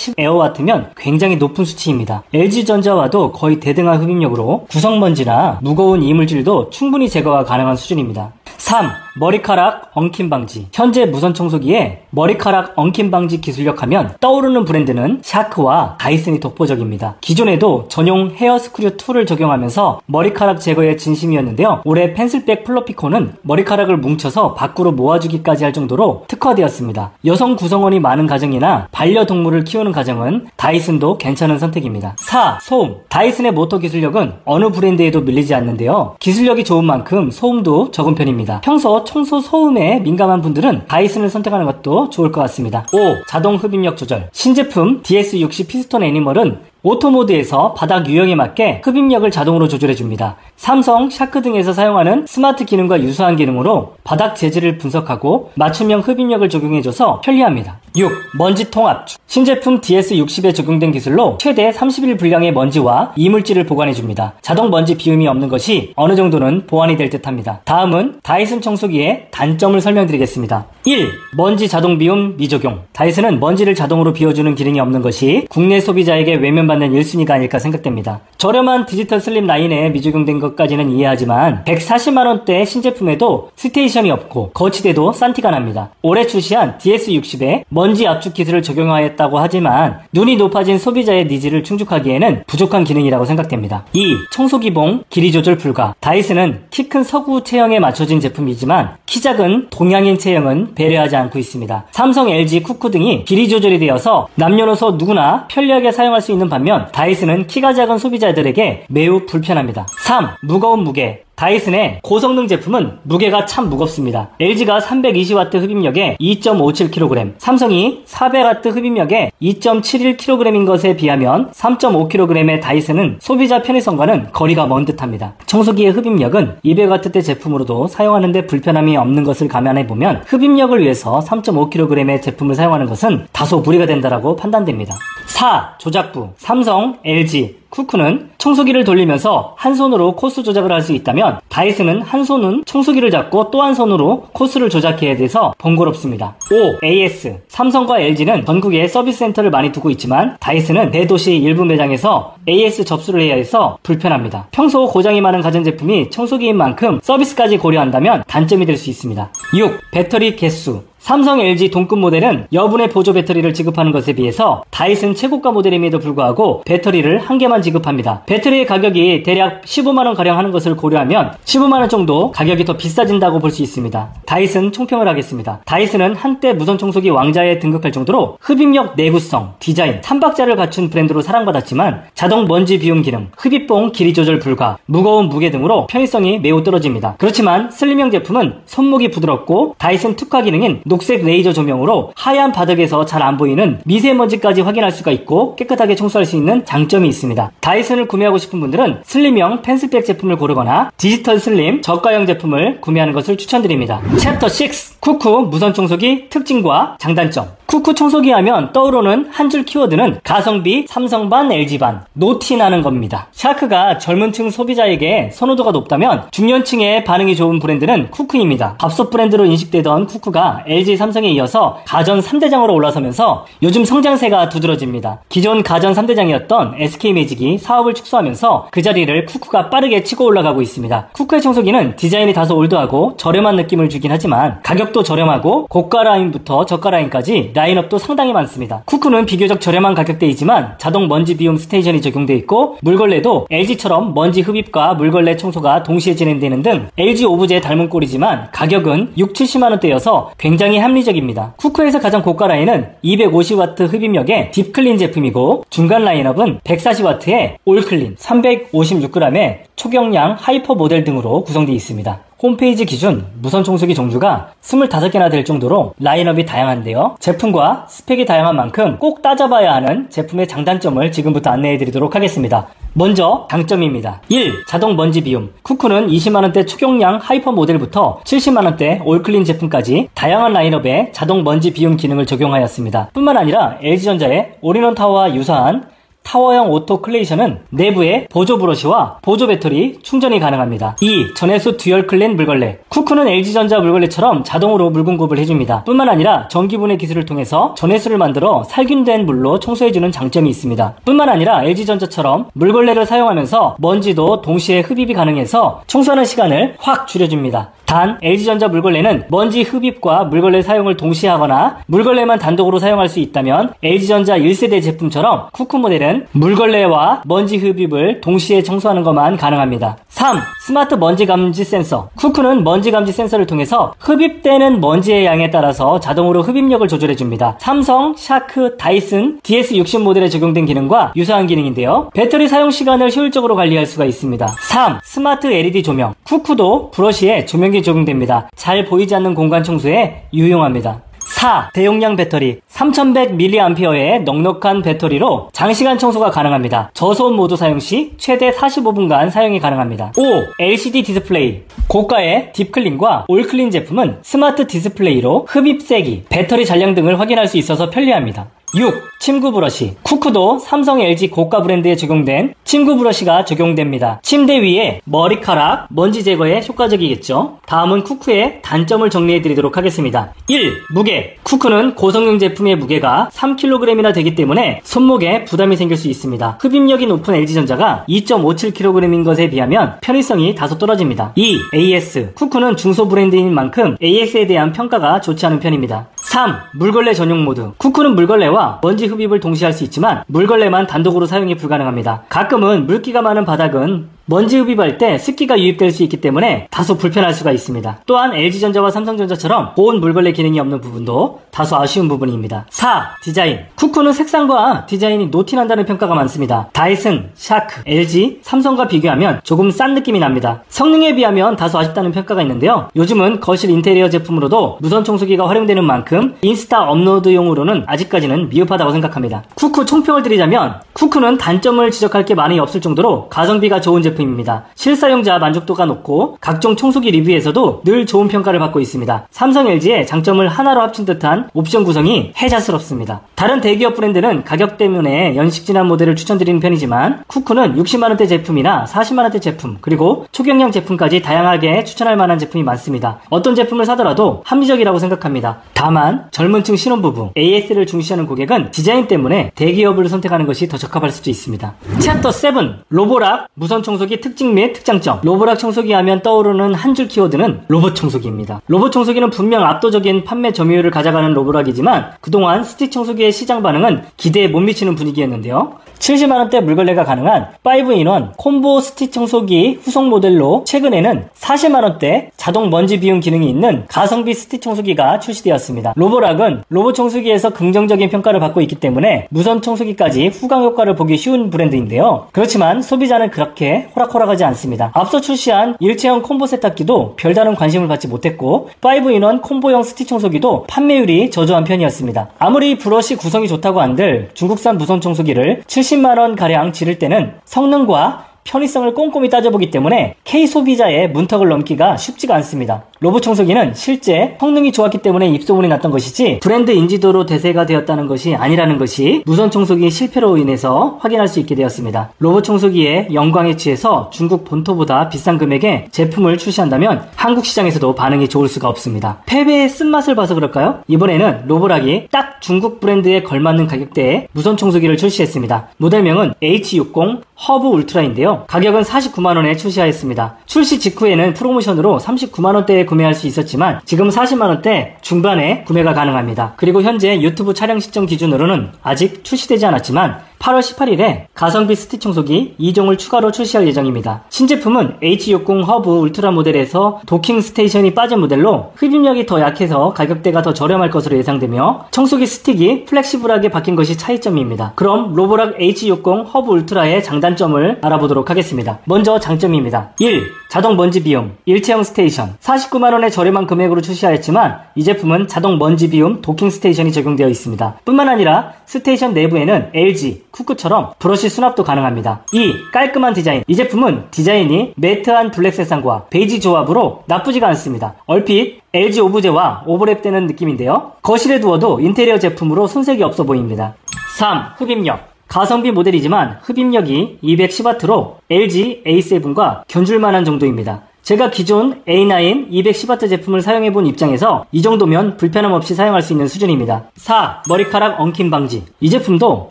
310에어와트면 굉장히 높은 수치입니다. LG전자와도 거의 대등한 흡입력으로 구성먼지나 무거운 이물질도 충분히 제거가 가능한 수준입니다. 3. 머리카락 엉킴 방지. 현재 무선 청소기에 머리카락 엉킴 방지 기술력 하면 떠오르는 브랜드는 샤크와 다이슨이 독보적입니다. 기존에도 전용 헤어 스크류 툴을 적용하면서 머리카락 제거에 진심이었는데요. 올해 펜슬백 플러피콘은 머리카락을 뭉쳐서 밖으로 모아주기까지 할 정도로 특화되었습니다. 여성 구성원이 많은 가정이나 반려동물을 키우는 가정은 다이슨도 괜찮은 선택입니다. 4. 소음. 다이슨의 모터 기술력은 어느 브랜드에도 밀리지 않는데요. 기술력이 좋은 만큼 소음도 적은 편입니다. 평소 청소 소음에 민감한 분들은 다이슨을 선택하는 것도 좋을 것 같습니다. 5. 자동 흡입력 조절. 신제품 DS60 피스톤 애니멀은 오토 모드에서 바닥 유형에 맞게 흡입력을 자동으로 조절해줍니다. 삼성, 샤크 등에서 사용하는 스마트 기능과 유사한 기능으로 바닥 재질을 분석하고 맞춤형 흡입력을 적용해줘서 편리합니다. 6. 먼지통 압축. 신제품 DS60에 적용된 기술로 최대 30일 분량의 먼지와 이물질을 보관해줍니다. 자동 먼지 비움이 없는 것이 어느 정도는 보완이 될 듯합니다. 다음은 다이슨 청소기의 단점을 설명드리겠습니다. 1. 먼지 자동 비움 미적용. 다이슨은 먼지를 자동으로 비워주는 기능이 없는 것이 국내 소비자에게 외면받는 1순위가 아닐까 생각됩니다. 저렴한 디지털 슬림 라인에 미적용된 것까지는 이해하지만 140만원대 신제품에도 스테이션이 없고 거치대도 싼 티가 납니다. 올해 출시한 DS60에 먼지 압축 기술을 적용하였다고 하지만 눈이 높아진 소비자의 니즈를 충족하기에는 부족한 기능이라고 생각됩니다. 2. 청소기봉 길이 조절 불가. 다이슨은 키 큰 서구 체형에 맞춰진 제품이지만 키 작은 동양인 체형은 배려하지 않고 있습니다. 삼성, LG, 쿠쿠 등이 길이 조절이 되어서 남녀노소 누구나 편리하게 사용할 수 있는 반면 다이슨은 키가 작은 소비자들에게 매우 불편합니다. 3. 무거운 무게. 다이슨의 고성능 제품은 무게가 참 무겁습니다. LG가 320W 흡입력에 2.57kg, 삼성이 400W 흡입력에 2.71kg인 것에 비하면 3.5kg의 다이슨은 소비자 편의성과는 거리가 먼 듯합니다. 청소기의 흡입력은 200W대 제품으로도 사용하는데 불편함이 없는 것을 감안해보면 흡입력을 위해서 3.5kg의 제품을 사용하는 것은 다소 무리가 된다라고 판단됩니다. 4. 조작부. 삼성, LG, 쿠쿠는 청소기를 돌리면서 한 손으로 코스 조작을 할 수 있다면 다이슨은 한 손은 청소기를 잡고 또 한 손으로 코스를 조작해야 돼서 번거롭습니다. 5. AS. 삼성과 LG는 전국에 서비스 센터를 많이 두고 있지만 다이슨은 대도시 일부 매장에서 AS 접수를 해야 해서 불편합니다. 평소 고장이 많은 가전제품이 청소기인 만큼 서비스까지 고려한다면 단점이 될 수 있습니다. 6. 배터리 개수. 삼성, LG 동급 모델은 여분의 보조 배터리를 지급하는 것에 비해서 다이슨 최고가 모델임에도 불구하고 배터리를 한 개만 지급합니다. 배터리의 가격이 대략 15만원 가량 하는 것을 고려하면 15만원 정도 가격이 더 비싸진다고 볼 수 있습니다. 다이슨 총평을 하겠습니다. 다이슨은 한때 무선 청소기 왕자에 등극할 정도로 흡입력, 내구성, 디자인, 3박자를 갖춘 브랜드로 사랑받았지만 자동 먼지 비움 기능, 흡입봉 길이 조절 불가, 무거운 무게 등으로 편의성이 매우 떨어집니다. 그렇지만 슬림형 제품은 손목이 부드럽고 다이슨 특화 기능인 녹색 레이저 조명으로 하얀 바닥에서 잘 안 보이는 미세먼지까지 확인할 수가 있고 깨끗하게 청소할 수 있는 장점이 있습니다. 다이슨을 구매하고 싶은 분들은 슬림형 펜슬백 제품을 고르거나 디지털 슬림 저가형 제품을 구매하는 것을 추천드립니다. 챕터 6 쿠쿠 무선 청소기 특징과 장단점. 쿠쿠 청소기 하면 떠오르는 한 줄 키워드는 가성비, 삼성반, LG반, 노티나는 겁니다. 샤크가 젊은층 소비자에게 선호도가 높다면 중년층의 반응이 좋은 브랜드는 쿠쿠입니다. 밥솥 브랜드로 인식되던 쿠쿠가 LG, 삼성에 이어서 가전 3대장으로 올라서면서 요즘 성장세가 두드러집니다. 기존 가전 3대장이었던 SK매직이 사업을 축소하면서 그 자리를 쿠쿠가 빠르게 치고 올라가고 있습니다. 쿠쿠의 청소기는 디자인이 다소 올드하고 저렴한 느낌을 주긴 하지만 가격도 저렴하고 고가 라인부터 저가 라인까지 라인업도 상당히 많습니다. 쿠쿠는 비교적 저렴한 가격대이지만 자동 먼지 비움 스테이션이 적용되어 있고 물걸레도 LG처럼 먼지 흡입과 물걸레 청소가 동시에 진행되는 등 LG 오브제에 닮은 꼴이지만 가격은 6, 70만원대여서 굉장히 합리적입니다. 쿠쿠에서 가장 고가 라인은 250W 흡입력의 딥클린 제품이고 중간 라인업은 140W의 올클린, 356g의 초경량 하이퍼 모델 등으로 구성되어 있습니다. 홈페이지 기준 무선 청소기 종류가 25개나 될 정도로 라인업이 다양한데요. 제품과 스펙이 다양한 만큼 꼭 따져봐야 하는 제품의 장단점을 지금부터 안내해드리도록 하겠습니다. 먼저 장점입니다. 1. 자동 먼지 비움. 쿠쿠는 20만원대 초경량 하이퍼 모델부터 70만원대 올클린 제품까지 다양한 라인업에 자동 먼지 비움 기능을 적용하였습니다. 뿐만 아니라 LG전자의 올인원 타워와 유사한 타워형 오토 클레이션은 내부에 보조 브러쉬와 보조 배터리 충전이 가능합니다. 2. 전해수 듀얼 클린 물걸레. 쿠쿠는 LG전자 물걸레처럼 자동으로 물 공급을 해줍니다. 뿐만 아니라 전기분해 기술을 통해서 전해수를 만들어 살균된 물로 청소해주는 장점이 있습니다. 뿐만 아니라 LG전자처럼 물걸레를 사용하면서 먼지도 동시에 흡입이 가능해서 청소하는 시간을 확 줄여줍니다. 단 LG전자 물걸레는 먼지 흡입과 물걸레 사용을 동시에 하거나 물걸레만 단독으로 사용할 수 있다면 LG전자 1세대 제품처럼 쿠쿠 모델은 물걸레와 먼지 흡입을 동시에 청소하는 것만 가능합니다. 3. 스마트 먼지 감지 센서. 쿠쿠는 먼지 감지 센서를 통해서 흡입되는 먼지의 양에 따라서 자동으로 흡입력을 조절해줍니다. 삼성, 샤크, 다이슨, DS60 모델에 적용된 기능과 유사한 기능인데요. 배터리 사용 시간을 효율적으로 관리할 수가 있습니다. 3. 스마트 LED 조명. 쿠쿠도 브러쉬에 조명기 적용됩니다. 잘 보이지 않는 공간 청소에 유용합니다. 4. 대용량 배터리. 3100mAh의 넉넉한 배터리로 장시간 청소가 가능합니다. 저소음 모드 사용 시 최대 45분간 사용이 가능합니다. 5. LCD 디스플레이. 고가의 딥클린과 올클린 제품은 스마트 디스플레이로 흡입 세기, 배터리 잔량 등을 확인할 수 있어서 편리합니다. 6. 침구 브러쉬. 쿠쿠도 삼성, LG 고가 브랜드에 적용된 침구 브러쉬가 적용됩니다. 침대 위에 머리카락, 먼지 제거에 효과적이겠죠. 다음은 쿠쿠의 단점을 정리해드리도록 하겠습니다. 1. 무게. 쿠쿠는 고성능 제품의 무게가 3kg이나 되기 때문에 손목에 부담이 생길 수 있습니다. 흡입력이 높은 LG전자가 2.57kg인 것에 비하면 편의성이 다소 떨어집니다. 2. AS. 쿠쿠는 중소 브랜드인 만큼 AS에 대한 평가가 좋지 않은 편입니다. 3. 물걸레 전용 모드. 쿠쿠는 물걸레와 먼지 흡입을 동시에 할 수 있지만 물걸레만 단독으로 사용이 불가능합니다. 가끔은 물기가 많은 바닥은 먼지 흡입할 때 습기가 유입될 수 있기 때문에 다소 불편할 수가 있습니다. 또한 LG전자와 삼성전자처럼 고온 물걸레 기능이 없는 부분도 다소 아쉬운 부분입니다. 4. 디자인. 쿠쿠는 색상과 디자인이 노티난다는 평가가 많습니다. 다이슨, 샤크, LG, 삼성과 비교하면 조금 싼 느낌이 납니다. 성능에 비하면 다소 아쉽다는 평가가 있는데요. 요즘은 거실 인테리어 제품으로도 무선 청소기가 활용되는 만큼 인스타 업로드용으로는 아직까지는 미흡하다고 생각합니다. 쿠쿠 총평을 드리자면 쿠쿠는 단점을 지적할 게 많이 없을 정도로 가성비가 좋은 제품입니다. 실사용자 만족도가 높고 각종 청소기 리뷰에서도 늘 좋은 평가를 받고 있습니다. 삼성, LG의 장점을 하나로 합친 듯한 옵션 구성이 혜자스럽습니다. 다른 대기업 브랜드는 가격 때문에 연식 지난 모델을 추천드리는 편이지만 쿠쿠는 60만원대 제품이나 40만원대 제품 그리고 초경량 제품까지 다양하게 추천할 만한 제품이 많습니다. 어떤 제품을 사더라도 합리적이라고 생각합니다. 다만 젊은층 신혼부부, AS를 중시하는 고객은 디자인 때문에 대기업을 선택하는 것이 더 적합할 수도 있습니다. 챕터 7. 로보락 무선 청소기 특징 및 특장점. 로보락 청소기 하면 떠오르는 한 줄 키워드는 로봇 청소기입니다. 로봇 청소기는 분명 압도적인 판매 점유율을 가져가는 로보락이지만 그동안 스틱 청소기의 시장 반응은 기대에 못 미치는 분위기였는데요. 70만원대 물걸레가 가능한 5인원 콤보 스틱 청소기 후속 모델로 최근에는 40만원대 자동 먼지 비움 기능이 있는 가성비 스틱 청소기가 출시되었습니다. 로보락은 로봇 청소기에서 긍정적인 평가를 받고 있기 때문에 무선 청소기까지 후광 효과를 보기 쉬운 브랜드인데요. 그렇지만 소비자는 그렇게 호락호락하지 않습니다. 앞서 출시한 일체형 콤보 세탁기도 별다른 관심을 받지 못했고 5인원 콤보형 스틱 청소기도 판매율이 저조한 편이었습니다. 아무리 브러쉬 구성이 좋다고 한들 중국산 무선 청소기를 70만원가량 지를 때는 성능과 편의성을 꼼꼼히 따져보기 때문에 K소비자의 문턱을 넘기가 쉽지가 않습니다. 로봇 청소기는 실제 성능이 좋았기 때문에 입소문이 났던 것이지 브랜드 인지도로 대세가 되었다는 것이 아니라는 것이 무선 청소기 실패로 인해서 확인할 수 있게 되었습니다. 로봇 청소기의 영광에 취해서 중국 본토보다 비싼 금액에 제품을 출시한다면 한국 시장에서도 반응이 좋을 수가 없습니다. 패배의 쓴맛을 봐서 그럴까요? 이번에는 로보락이 딱 중국 브랜드에 걸맞는 가격대에 무선 청소기를 출시했습니다. 모델명은 H60 허브 울트라인데요. 가격은 49만원에 출시하였습니다. 출시 직후에는 프로모션으로 39만원대에 구매할 수 있었지만 지금 40만원대 중반에 구매가 가능합니다. 그리고 현재 유튜브 촬영 시점 기준으로는 아직 출시되지 않았지만 8월 18일에 가성비 스틱 청소기 2종을 추가로 출시할 예정입니다. 신제품은 H60 허브 울트라 모델에서 도킹 스테이션이 빠진 모델로 흡입력이 더 약해서 가격대가 더 저렴할 것으로 예상되며 청소기 스틱이 플렉시블하게 바뀐 것이 차이점입니다. 그럼 로보락 H60 허브 울트라의 장단점을 알아보도록 하겠습니다. 먼저 장점입니다. 1. 자동 먼지 비움 일체형 스테이션 49만원의 저렴한 금액으로 출시하였지만 이 제품은 자동 먼지 비움 도킹 스테이션이 적용되어 있습니다. 뿐만 아니라 스테이션 내부에는 LG, 쿠쿠처럼 브러쉬 수납도 가능합니다. 2. 깔끔한 디자인 이 제품은 디자인이 매트한 블랙 색상과 베이지 조합으로 나쁘지가 않습니다. 얼핏 LG 오브제와 오버랩되는 느낌인데요. 거실에 두어도 인테리어 제품으로 손색이 없어 보입니다. 3. 흡입력 가성비 모델이지만 흡입력이 210W로 LG A7과 견줄만한 정도입니다. 제가 기존 A9 210W 제품을 사용해본 입장에서 이 정도면 불편함 없이 사용할 수 있는 수준입니다. 4. 머리카락 엉킴 방지 이 제품도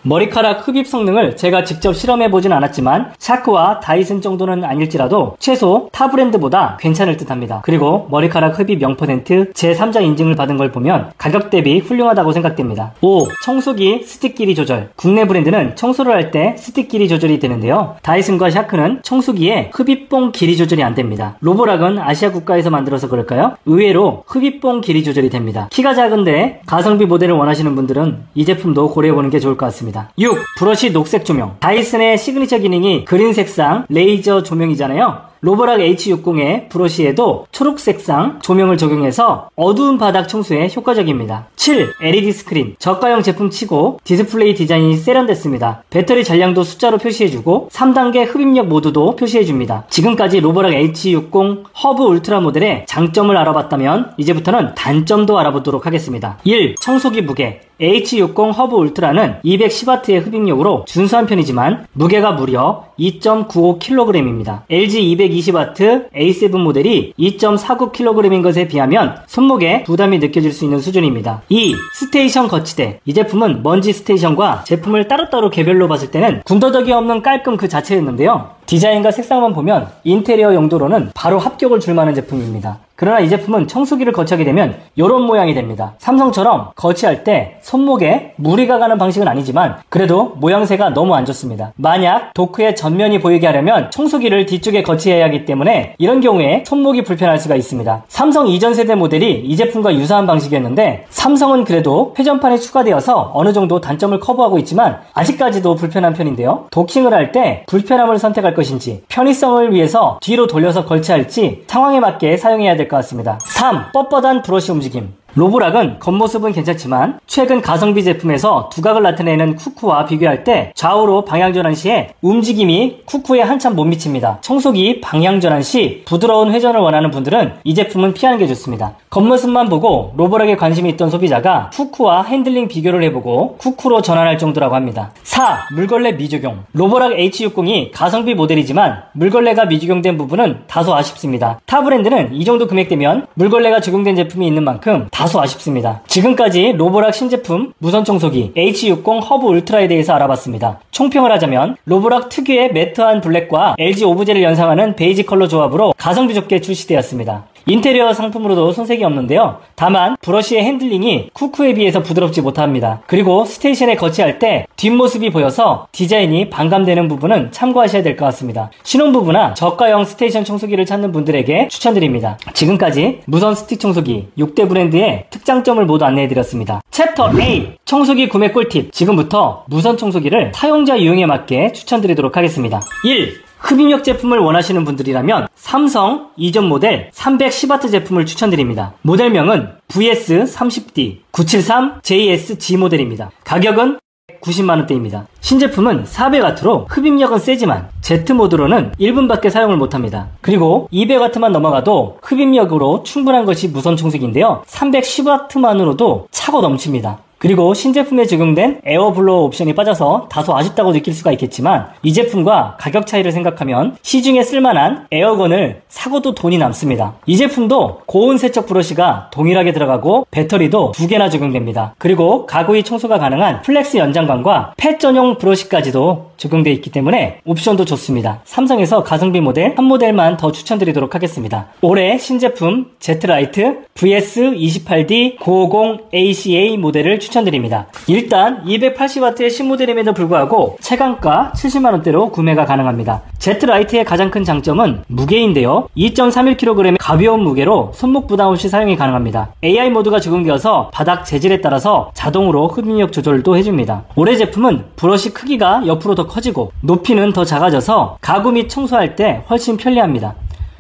머리카락 흡입 성능을 제가 직접 실험해보진 않았지만 샤크와 다이슨 정도는 아닐지라도 최소 타 브랜드보다 괜찮을 듯 합니다. 그리고 머리카락 흡입 0% 제3자 인증을 받은 걸 보면 가격 대비 훌륭하다고 생각됩니다. 5. 청소기 스틱 길이 조절 국내 브랜드는 청소를 할 때 스틱 길이 조절이 되는데요. 다이슨과 샤크는 청소기의 흡입봉 길이 조절이 안됩니다. 로보락은 아시아 국가에서 만들어서 그럴까요? 의외로 흡입봉 길이 조절이 됩니다. 키가 작은데 가성비 모델을 원하시는 분들은 이 제품도 고려해보는 게 좋을 것 같습니다. 6. 브러쉬 녹색 조명 다이슨의 시그니처 기능이 그린 색상 레이저 조명이잖아요. 로보락 H60의 브러쉬에도 초록색상 조명을 적용해서 어두운 바닥 청소에 효과적입니다. 7. LED 스크린 저가형 제품치고 디스플레이 디자인이 세련됐습니다. 배터리 잔량도 숫자로 표시해주고 3단계 흡입력 모드도 표시해줍니다. 지금까지 로보락 H60 허브 울트라 모델의 장점을 알아봤다면 이제부터는 단점도 알아보도록 하겠습니다. 1. 청소기 무게 H60 허브 울트라는 210W의 흡입력으로 준수한 편이지만 무게가 무려 2.95kg입니다. LG 220W A7 모델이 2.49kg인 것에 비하면 손목에 부담이 느껴질 수 있는 수준입니다. 2. 스테이션 거치대 이 제품은 먼지 스테이션과 제품을 따로따로 개별로 봤을 때는 군더더기 없는 깔끔 그 자체였는데요. 디자인과 색상만 보면 인테리어 용도로는 바로 합격을 줄 만한 제품입니다. 그러나 이 제품은 청소기를 거치하게 되면 이런 모양이 됩니다. 삼성처럼 거치할 때 손목에 무리가 가는 방식은 아니지만 그래도 모양새가 너무 안 좋습니다. 만약 도크의 전면이 보이게 하려면 청소기를 뒤쪽에 거치해야 하기 때문에 이런 경우에 손목이 불편할 수가 있습니다. 삼성 이전 세대 모델이 이 제품과 유사한 방식이었는데 삼성은 그래도 회전판이 추가되어서 어느 정도 단점을 커버하고 있지만 아직까지도 불편한 편인데요. 도킹을 할 때 불편함을 선택할 것인지 편의성을 위해서 뒤로 돌려서 걸치할지 상황에 맞게 사용해야 될 것 같습니다. 3. 뻣뻣한 브러쉬 움직임 로보락은 겉모습은 괜찮지만 최근 가성비 제품에서 두각을 나타내는 쿠쿠와 비교할 때 좌우로 방향전환 시에 움직임이 쿠쿠에 한참 못 미칩니다. 청소기 방향전환 시 부드러운 회전을 원하는 분들은 이 제품은 피하는 게 좋습니다. 겉모습만 보고 로보락에 관심이 있던 소비자가 쿠쿠와 핸들링 비교를 해보고 쿠쿠로 전환할 정도라고 합니다. 4. 물걸레 미적용 로보락 H60이 가성비 모델이지만 물걸레가 미적용된 부분은 다소 아쉽습니다. 타 브랜드는 이 정도 금액대면 물걸레가 적용된 제품이 있는 만큼 다소 아쉽습니다. 지금까지 로보락 신제품 무선 청소기 H60 허브 울트라에 대해서 알아봤습니다. 총평을 하자면 로보락 특유의 매트한 블랙과 LG 오브제를 연상하는 베이지 컬러 조합으로 가성비 좋게 출시되었습니다. 인테리어 상품으로도 손색이 없는데요. 다만 브러쉬의 핸들링이 쿠쿠에 비해서 부드럽지 못합니다. 그리고 스테이션에 거치할 때 뒷모습이 보여서 디자인이 반감되는 부분은 참고하셔야 될 것 같습니다. 신혼부부나 저가형 스테이션 청소기를 찾는 분들에게 추천드립니다. 지금까지 무선 스틱 청소기 6대 브랜드의 특장점을 모두 안내해드렸습니다. 챕터 A 청소기 구매 꿀팁. 지금부터 무선 청소기를 사용자 유형에 맞게 추천드리도록 하겠습니다. 1. 흡입력 제품을 원하시는 분들이라면 삼성 이전 모델 310W 제품을 추천드립니다. 모델명은 VS30D 973JSG 모델입니다. 가격은 90만원대입니다. 신제품은 400W로 흡입력은 세지만 Z모드로는 1분밖에 사용을 못합니다. 그리고 200W만 넘어가도 흡입력으로 충분한 것이 무선 청소기인데요. 310W만으로도 차고 넘칩니다. 그리고 신제품에 적용된 에어블로어 옵션이 빠져서 다소 아쉽다고 느낄 수가 있겠지만 이 제품과 가격 차이를 생각하면 시중에 쓸만한 에어건을 사고도 돈이 남습니다. 이 제품도 고온 세척 브러쉬가 동일하게 들어가고 배터리도 2개나 적용됩니다. 그리고 가구이 청소가 가능한 플렉스 연장관과 펫 전용 브러쉬까지도 적용되어 있기 때문에 옵션도 좋습니다. 삼성에서 가성비 모델 한 모델만 더 추천드리도록 하겠습니다. 올해 신제품 Z라이트 VS28D 950ACA 모델을 추천드립니다. 일단 280W의 신모델임에도 불구하고 최강가 70만원대로 구매가 가능합니다. Z라이트의 가장 큰 장점은 무게인데요. 2.31kg의 가벼운 무게로 손목 부담 없이 사용이 가능합니다. AI 모드가 적용되어서 바닥 재질에 따라서 자동으로 흡입력 조절도 해줍니다. 올해 제품은 브러쉬 크기가 옆으로 더 커지고 높이는 더 작아져서 가구 및 청소할 때 훨씬 편리합니다.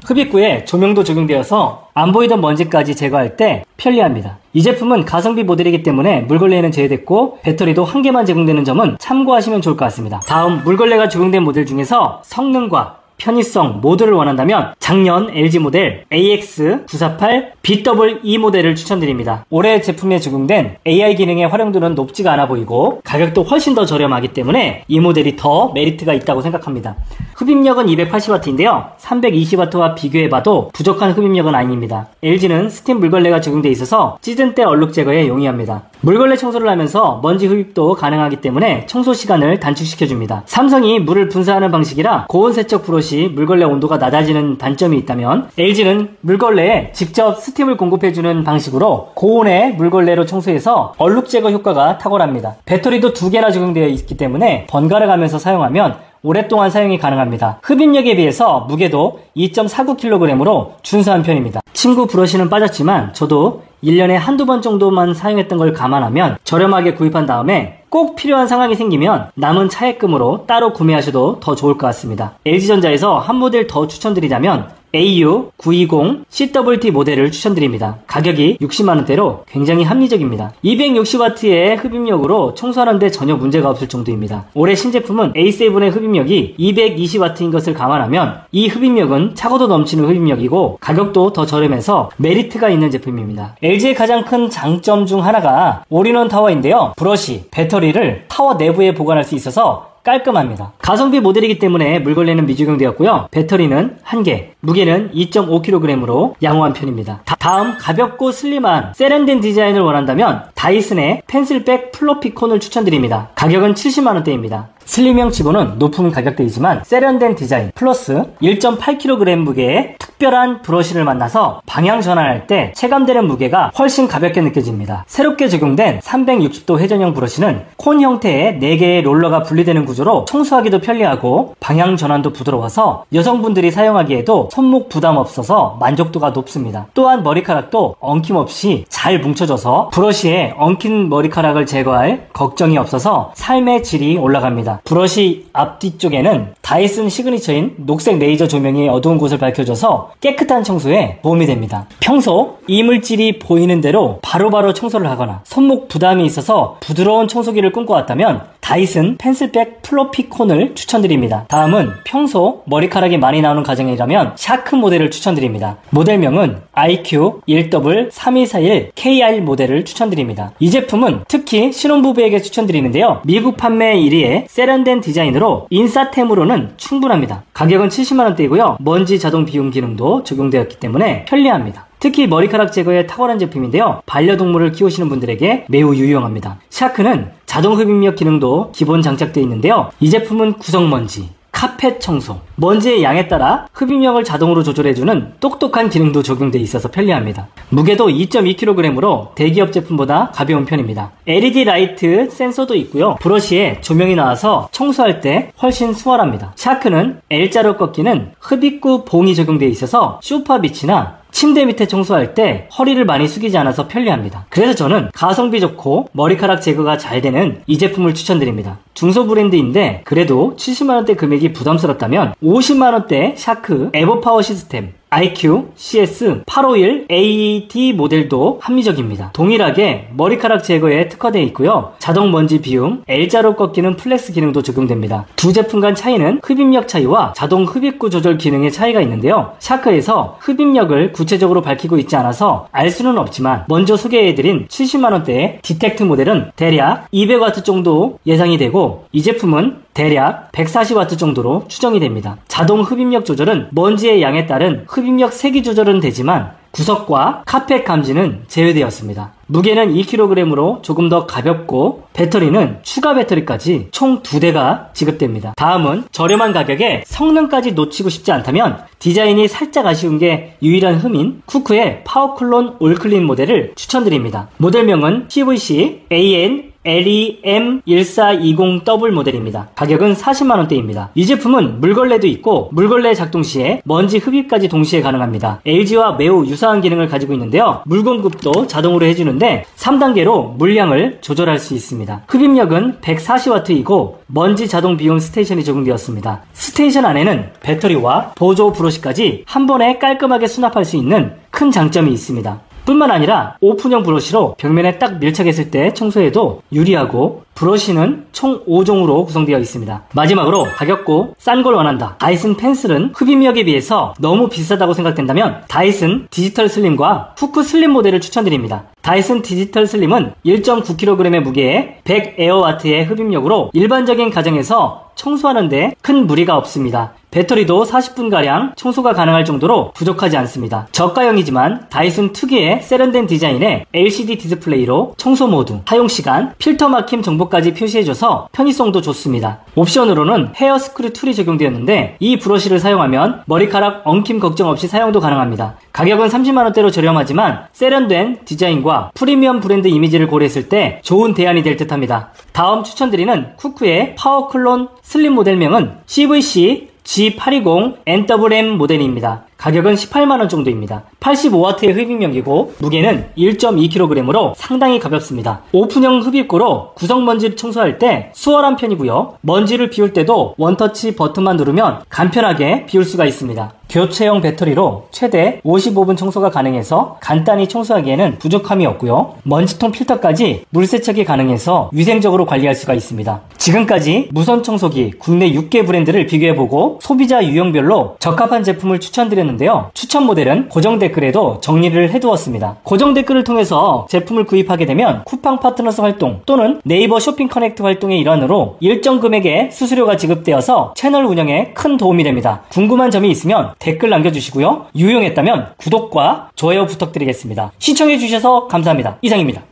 흡입구에 조명도 적용되어서 안 보이던 먼지까지 제거할 때 편리합니다. 이 제품은 가성비 모델이기 때문에 물걸레에는 제외됐고 배터리도 1개만 제공되는 점은 참고하시면 좋을 것 같습니다. 다음 물걸레가 적용된 모델 중에서 성능과 편의성 모두를 원한다면 작년 LG 모델 AX948BEE 모델을 추천드립니다. 올해 제품에 적용된 AI 기능의 활용도는 높지가 않아 보이고 가격도 훨씬 더 저렴하기 때문에 이 모델이 더 메리트가 있다고 생각합니다. 흡입력은 280W인데요. 320W와 비교해봐도 부족한 흡입력은 아닙니다. LG는 스팀 물걸레가 적용되어 있어서 찌든 때 얼룩 제거에 용이합니다. 물걸레 청소를 하면서 먼지 흡입도 가능하기 때문에 청소 시간을 단축시켜줍니다. 삼성이 물을 분사하는 방식이라 고온 세척 브러쉬 물걸레 온도가 낮아지는 단점이 있다면 LG는 물걸레에 직접 스팀을 공급해주는 방식으로 고온의 물걸레로 청소해서 얼룩 제거 효과가 탁월합니다. 배터리도 2개나 적용되어 있기 때문에 번갈아 가면서 사용하면 오랫동안 사용이 가능합니다. 흡입력에 비해서 무게도 2.49kg으로 준수한 편입니다. 친구 브러쉬는 빠졌지만 저도 1년에 한두 번 정도만 사용했던 걸 감안하면 저렴하게 구입한 다음에 꼭 필요한 상황이 생기면 남은 차액금으로 따로 구매하셔도 더 좋을 것 같습니다. LG전자에서 한 모델 더 추천드리자면 AU920CWT 모델을 추천드립니다. 가격이 60만원대로 굉장히 합리적입니다. 260W의 흡입력으로 청소하는데 전혀 문제가 없을 정도입니다. 올해 신제품은 A7의 흡입력이 220W인 것을 감안하면 이 흡입력은 차고도 넘치는 흡입력이고 가격도 더 저렴해서 메리트가 있는 제품입니다. LG의 가장 큰 장점 중 하나가 올인원 타워인데요. 브러쉬, 배터리를 타워 내부에 보관할 수 있어서 깔끔합니다. 가성비 모델이기 때문에 물걸레는 미적용되었고요. 배터리는 1개, 무게는 2.5kg으로 양호한 편입니다. 다음 가볍고 슬림한 세련된 디자인을 원한다면 다이슨의 펜슬백 플로피콘을 추천드립니다. 가격은 70만원대입니다. 슬림형 치고는 높은 가격대이지만 세련된 디자인 플러스 1.8kg 무게의 특별한 브러쉬를 만나서 방향 전환할 때 체감되는 무게가 훨씬 가볍게 느껴집니다. 새롭게 적용된 360도 회전형 브러쉬는 콘 형태의 4개의 롤러가 분리되는 구조로 청소하기도 편리하고 방향 전환도 부드러워서 여성분들이 사용하기에도 손목 부담 없어서 만족도가 높습니다. 또한 머리카락도 엉킴없이 잘 뭉쳐져서 브러쉬에 엉킨 머리카락을 제거할 걱정이 없어서 삶의 질이 올라갑니다. 브러쉬 앞뒤쪽에는 다이슨 시그니처인 녹색 레이저 조명이 어두운 곳을 밝혀줘서 깨끗한 청소에 도움이 됩니다. 평소 이물질이 보이는 대로 바로바로 청소를 하거나 손목 부담이 있어서 부드러운 청소기를 꿈꿔왔다면 다이슨 펜슬백 플로피콘을 추천드립니다. 다음은 평소 머리카락이 많이 나오는 가정이라면 샤크 모델을 추천드립니다. 모델명은 IQ1W3241KR 모델을 추천드립니다. 이 제품은 특히 신혼부부에게 추천드리는데요. 미국 판매 1위의 세련된 디자인으로 인싸템으로는 충분합니다. 가격은 70만원대이고요. 먼지 자동 비움 기능도 적용되었기 때문에 편리합니다. 특히 머리카락 제거에 탁월한 제품인데요. 반려동물을 키우시는 분들에게 매우 유용합니다. 샤크는 자동 흡입력 기능도 기본 장착되어 있는데요. 이 제품은 구석먼지, 카펫 청소. 먼지의 양에 따라 흡입력을 자동으로 조절해주는 똑똑한 기능도 적용되어 있어서 편리합니다. 무게도 2.2kg으로 대기업 제품보다 가벼운 편입니다. LED 라이트 센서도 있고요. 브러쉬에 조명이 나와서 청소할 때 훨씬 수월합니다. 샤크는 L자로 꺾이는 흡입구 봉이 적용되어 있어서 소파 밑이나 침대 밑에 청소할 때 허리를 많이 숙이지 않아서 편리합니다. 그래서 저는 가성비 좋고 머리카락 제거가 잘 되는 이 제품을 추천드립니다. 중소 브랜드인데 그래도 70만원대 금액이 부담스럽다면 50만원대 샤크 에버파워 시스템 IQ CS851 AED 모델도 합리적입니다. 동일하게 머리카락 제거에 특화되어 있고요. 자동 먼지 비움, L자로 꺾이는 플렉스 기능도 적용됩니다. 두 제품 간 차이는 흡입력 차이와 자동 흡입구 조절 기능의 차이가 있는데요. 샤크에서 흡입력을 구체적으로 밝히고 있지 않아서 알 수는 없지만 먼저 소개해드린 70만원대의 디텍트 모델은 대략 200W 정도 예상이 되고 이 제품은 대략 140W 정도로 추정이 됩니다. 자동 흡입력 조절은 먼지의 양에 따른 흡입력 세기 조절은 되지만 구석과 카펫 감지는 제외되었습니다. 무게는 2kg으로 조금 더 가볍고 배터리는 추가 배터리까지 총 2대가 지급됩니다. 다음은 저렴한 가격에 성능까지 놓치고 싶지 않다면 디자인이 살짝 아쉬운 게 유일한 흠인 쿠쿠의 파워클론 올클린 모델을 추천드립니다. 모델명은 PVC AN LEM1420W 모델입니다. 가격은 40만원대입니다. 이 제품은 물걸레도 있고 물걸레 작동 시에 먼지 흡입까지 동시에 가능합니다. LG와 매우 유사한 기능을 가지고 있는데요. 물 공급도 자동으로 해주는데 3단계로 물량을 조절할 수 있습니다. 흡입력은 140W이고 먼지 자동 비움 스테이션이 적용되었습니다. 스테이션 안에는 배터리와 보조 브러쉬까지 한 번에 깔끔하게 수납할 수 있는 큰 장점이 있습니다. 뿐만 아니라 오픈형 브러쉬로 벽면에 딱 밀착했을 때 청소해도 유리하고 브러쉬는 총 5종으로 구성되어 있습니다. 마지막으로 가볍고 싼 걸 원한다. 다이슨 펜슬은 흡입력에 비해서 너무 비싸다고 생각된다면 다이슨 디지털 슬림과 후크 슬림 모델을 추천드립니다. 다이슨 디지털 슬림은 1.9kg의 무게에 100에어와트의 흡입력으로 일반적인 가정에서 청소하는데 큰 무리가 없습니다. 배터리도 40분가량 청소가 가능할 정도로 부족하지 않습니다. 저가형이지만 다이슨 특유의 세련된 디자인에 LCD 디스플레이로 청소 모드, 사용시간, 필터 막힘 정보까지 표시해줘서 편의성도 좋습니다. 옵션으로는 헤어 스크류 툴이 적용되었는데 이 브러쉬를 사용하면 머리카락 엉킴 걱정 없이 사용도 가능합니다. 가격은 30만원대로 저렴하지만 세련된 디자인과 프리미엄 브랜드 이미지를 고려했을 때 좋은 대안이 될 듯합니다. 다음 추천드리는 쿠쿠의 파워클론 슬림 모델명은 CVC G820NWM 모델입니다. 가격은 18만원 정도입니다. 85W의 흡입력이고 무게는 1.2kg으로 상당히 가볍습니다. 오픈형 흡입구로 구석먼지를 청소할 때 수월한 편이고요. 먼지를 비울 때도 원터치 버튼만 누르면 간편하게 비울 수가 있습니다. 교체형 배터리로 최대 55분 청소가 가능해서 간단히 청소하기에는 부족함이 없고요. 먼지통 필터까지 물세척이 가능해서 위생적으로 관리할 수가 있습니다. 지금까지 무선 청소기 국내 6개 브랜드를 비교해보고 소비자 유형별로 적합한 제품을 추천드렸는데요. 추천 모델은 고정 댓글에도 정리를 해두었습니다. 고정 댓글을 통해서 제품을 구입하게 되면 쿠팡 파트너스 활동 또는 네이버 쇼핑 커넥트 활동의 일환으로 일정 금액의 수수료가 지급되어서 채널 운영에 큰 도움이 됩니다. 궁금한 점이 있으면 댓글 남겨주시고요. 유용했다면 구독과 좋아요 부탁드리겠습니다. 시청해주셔서 감사합니다. 이상입니다.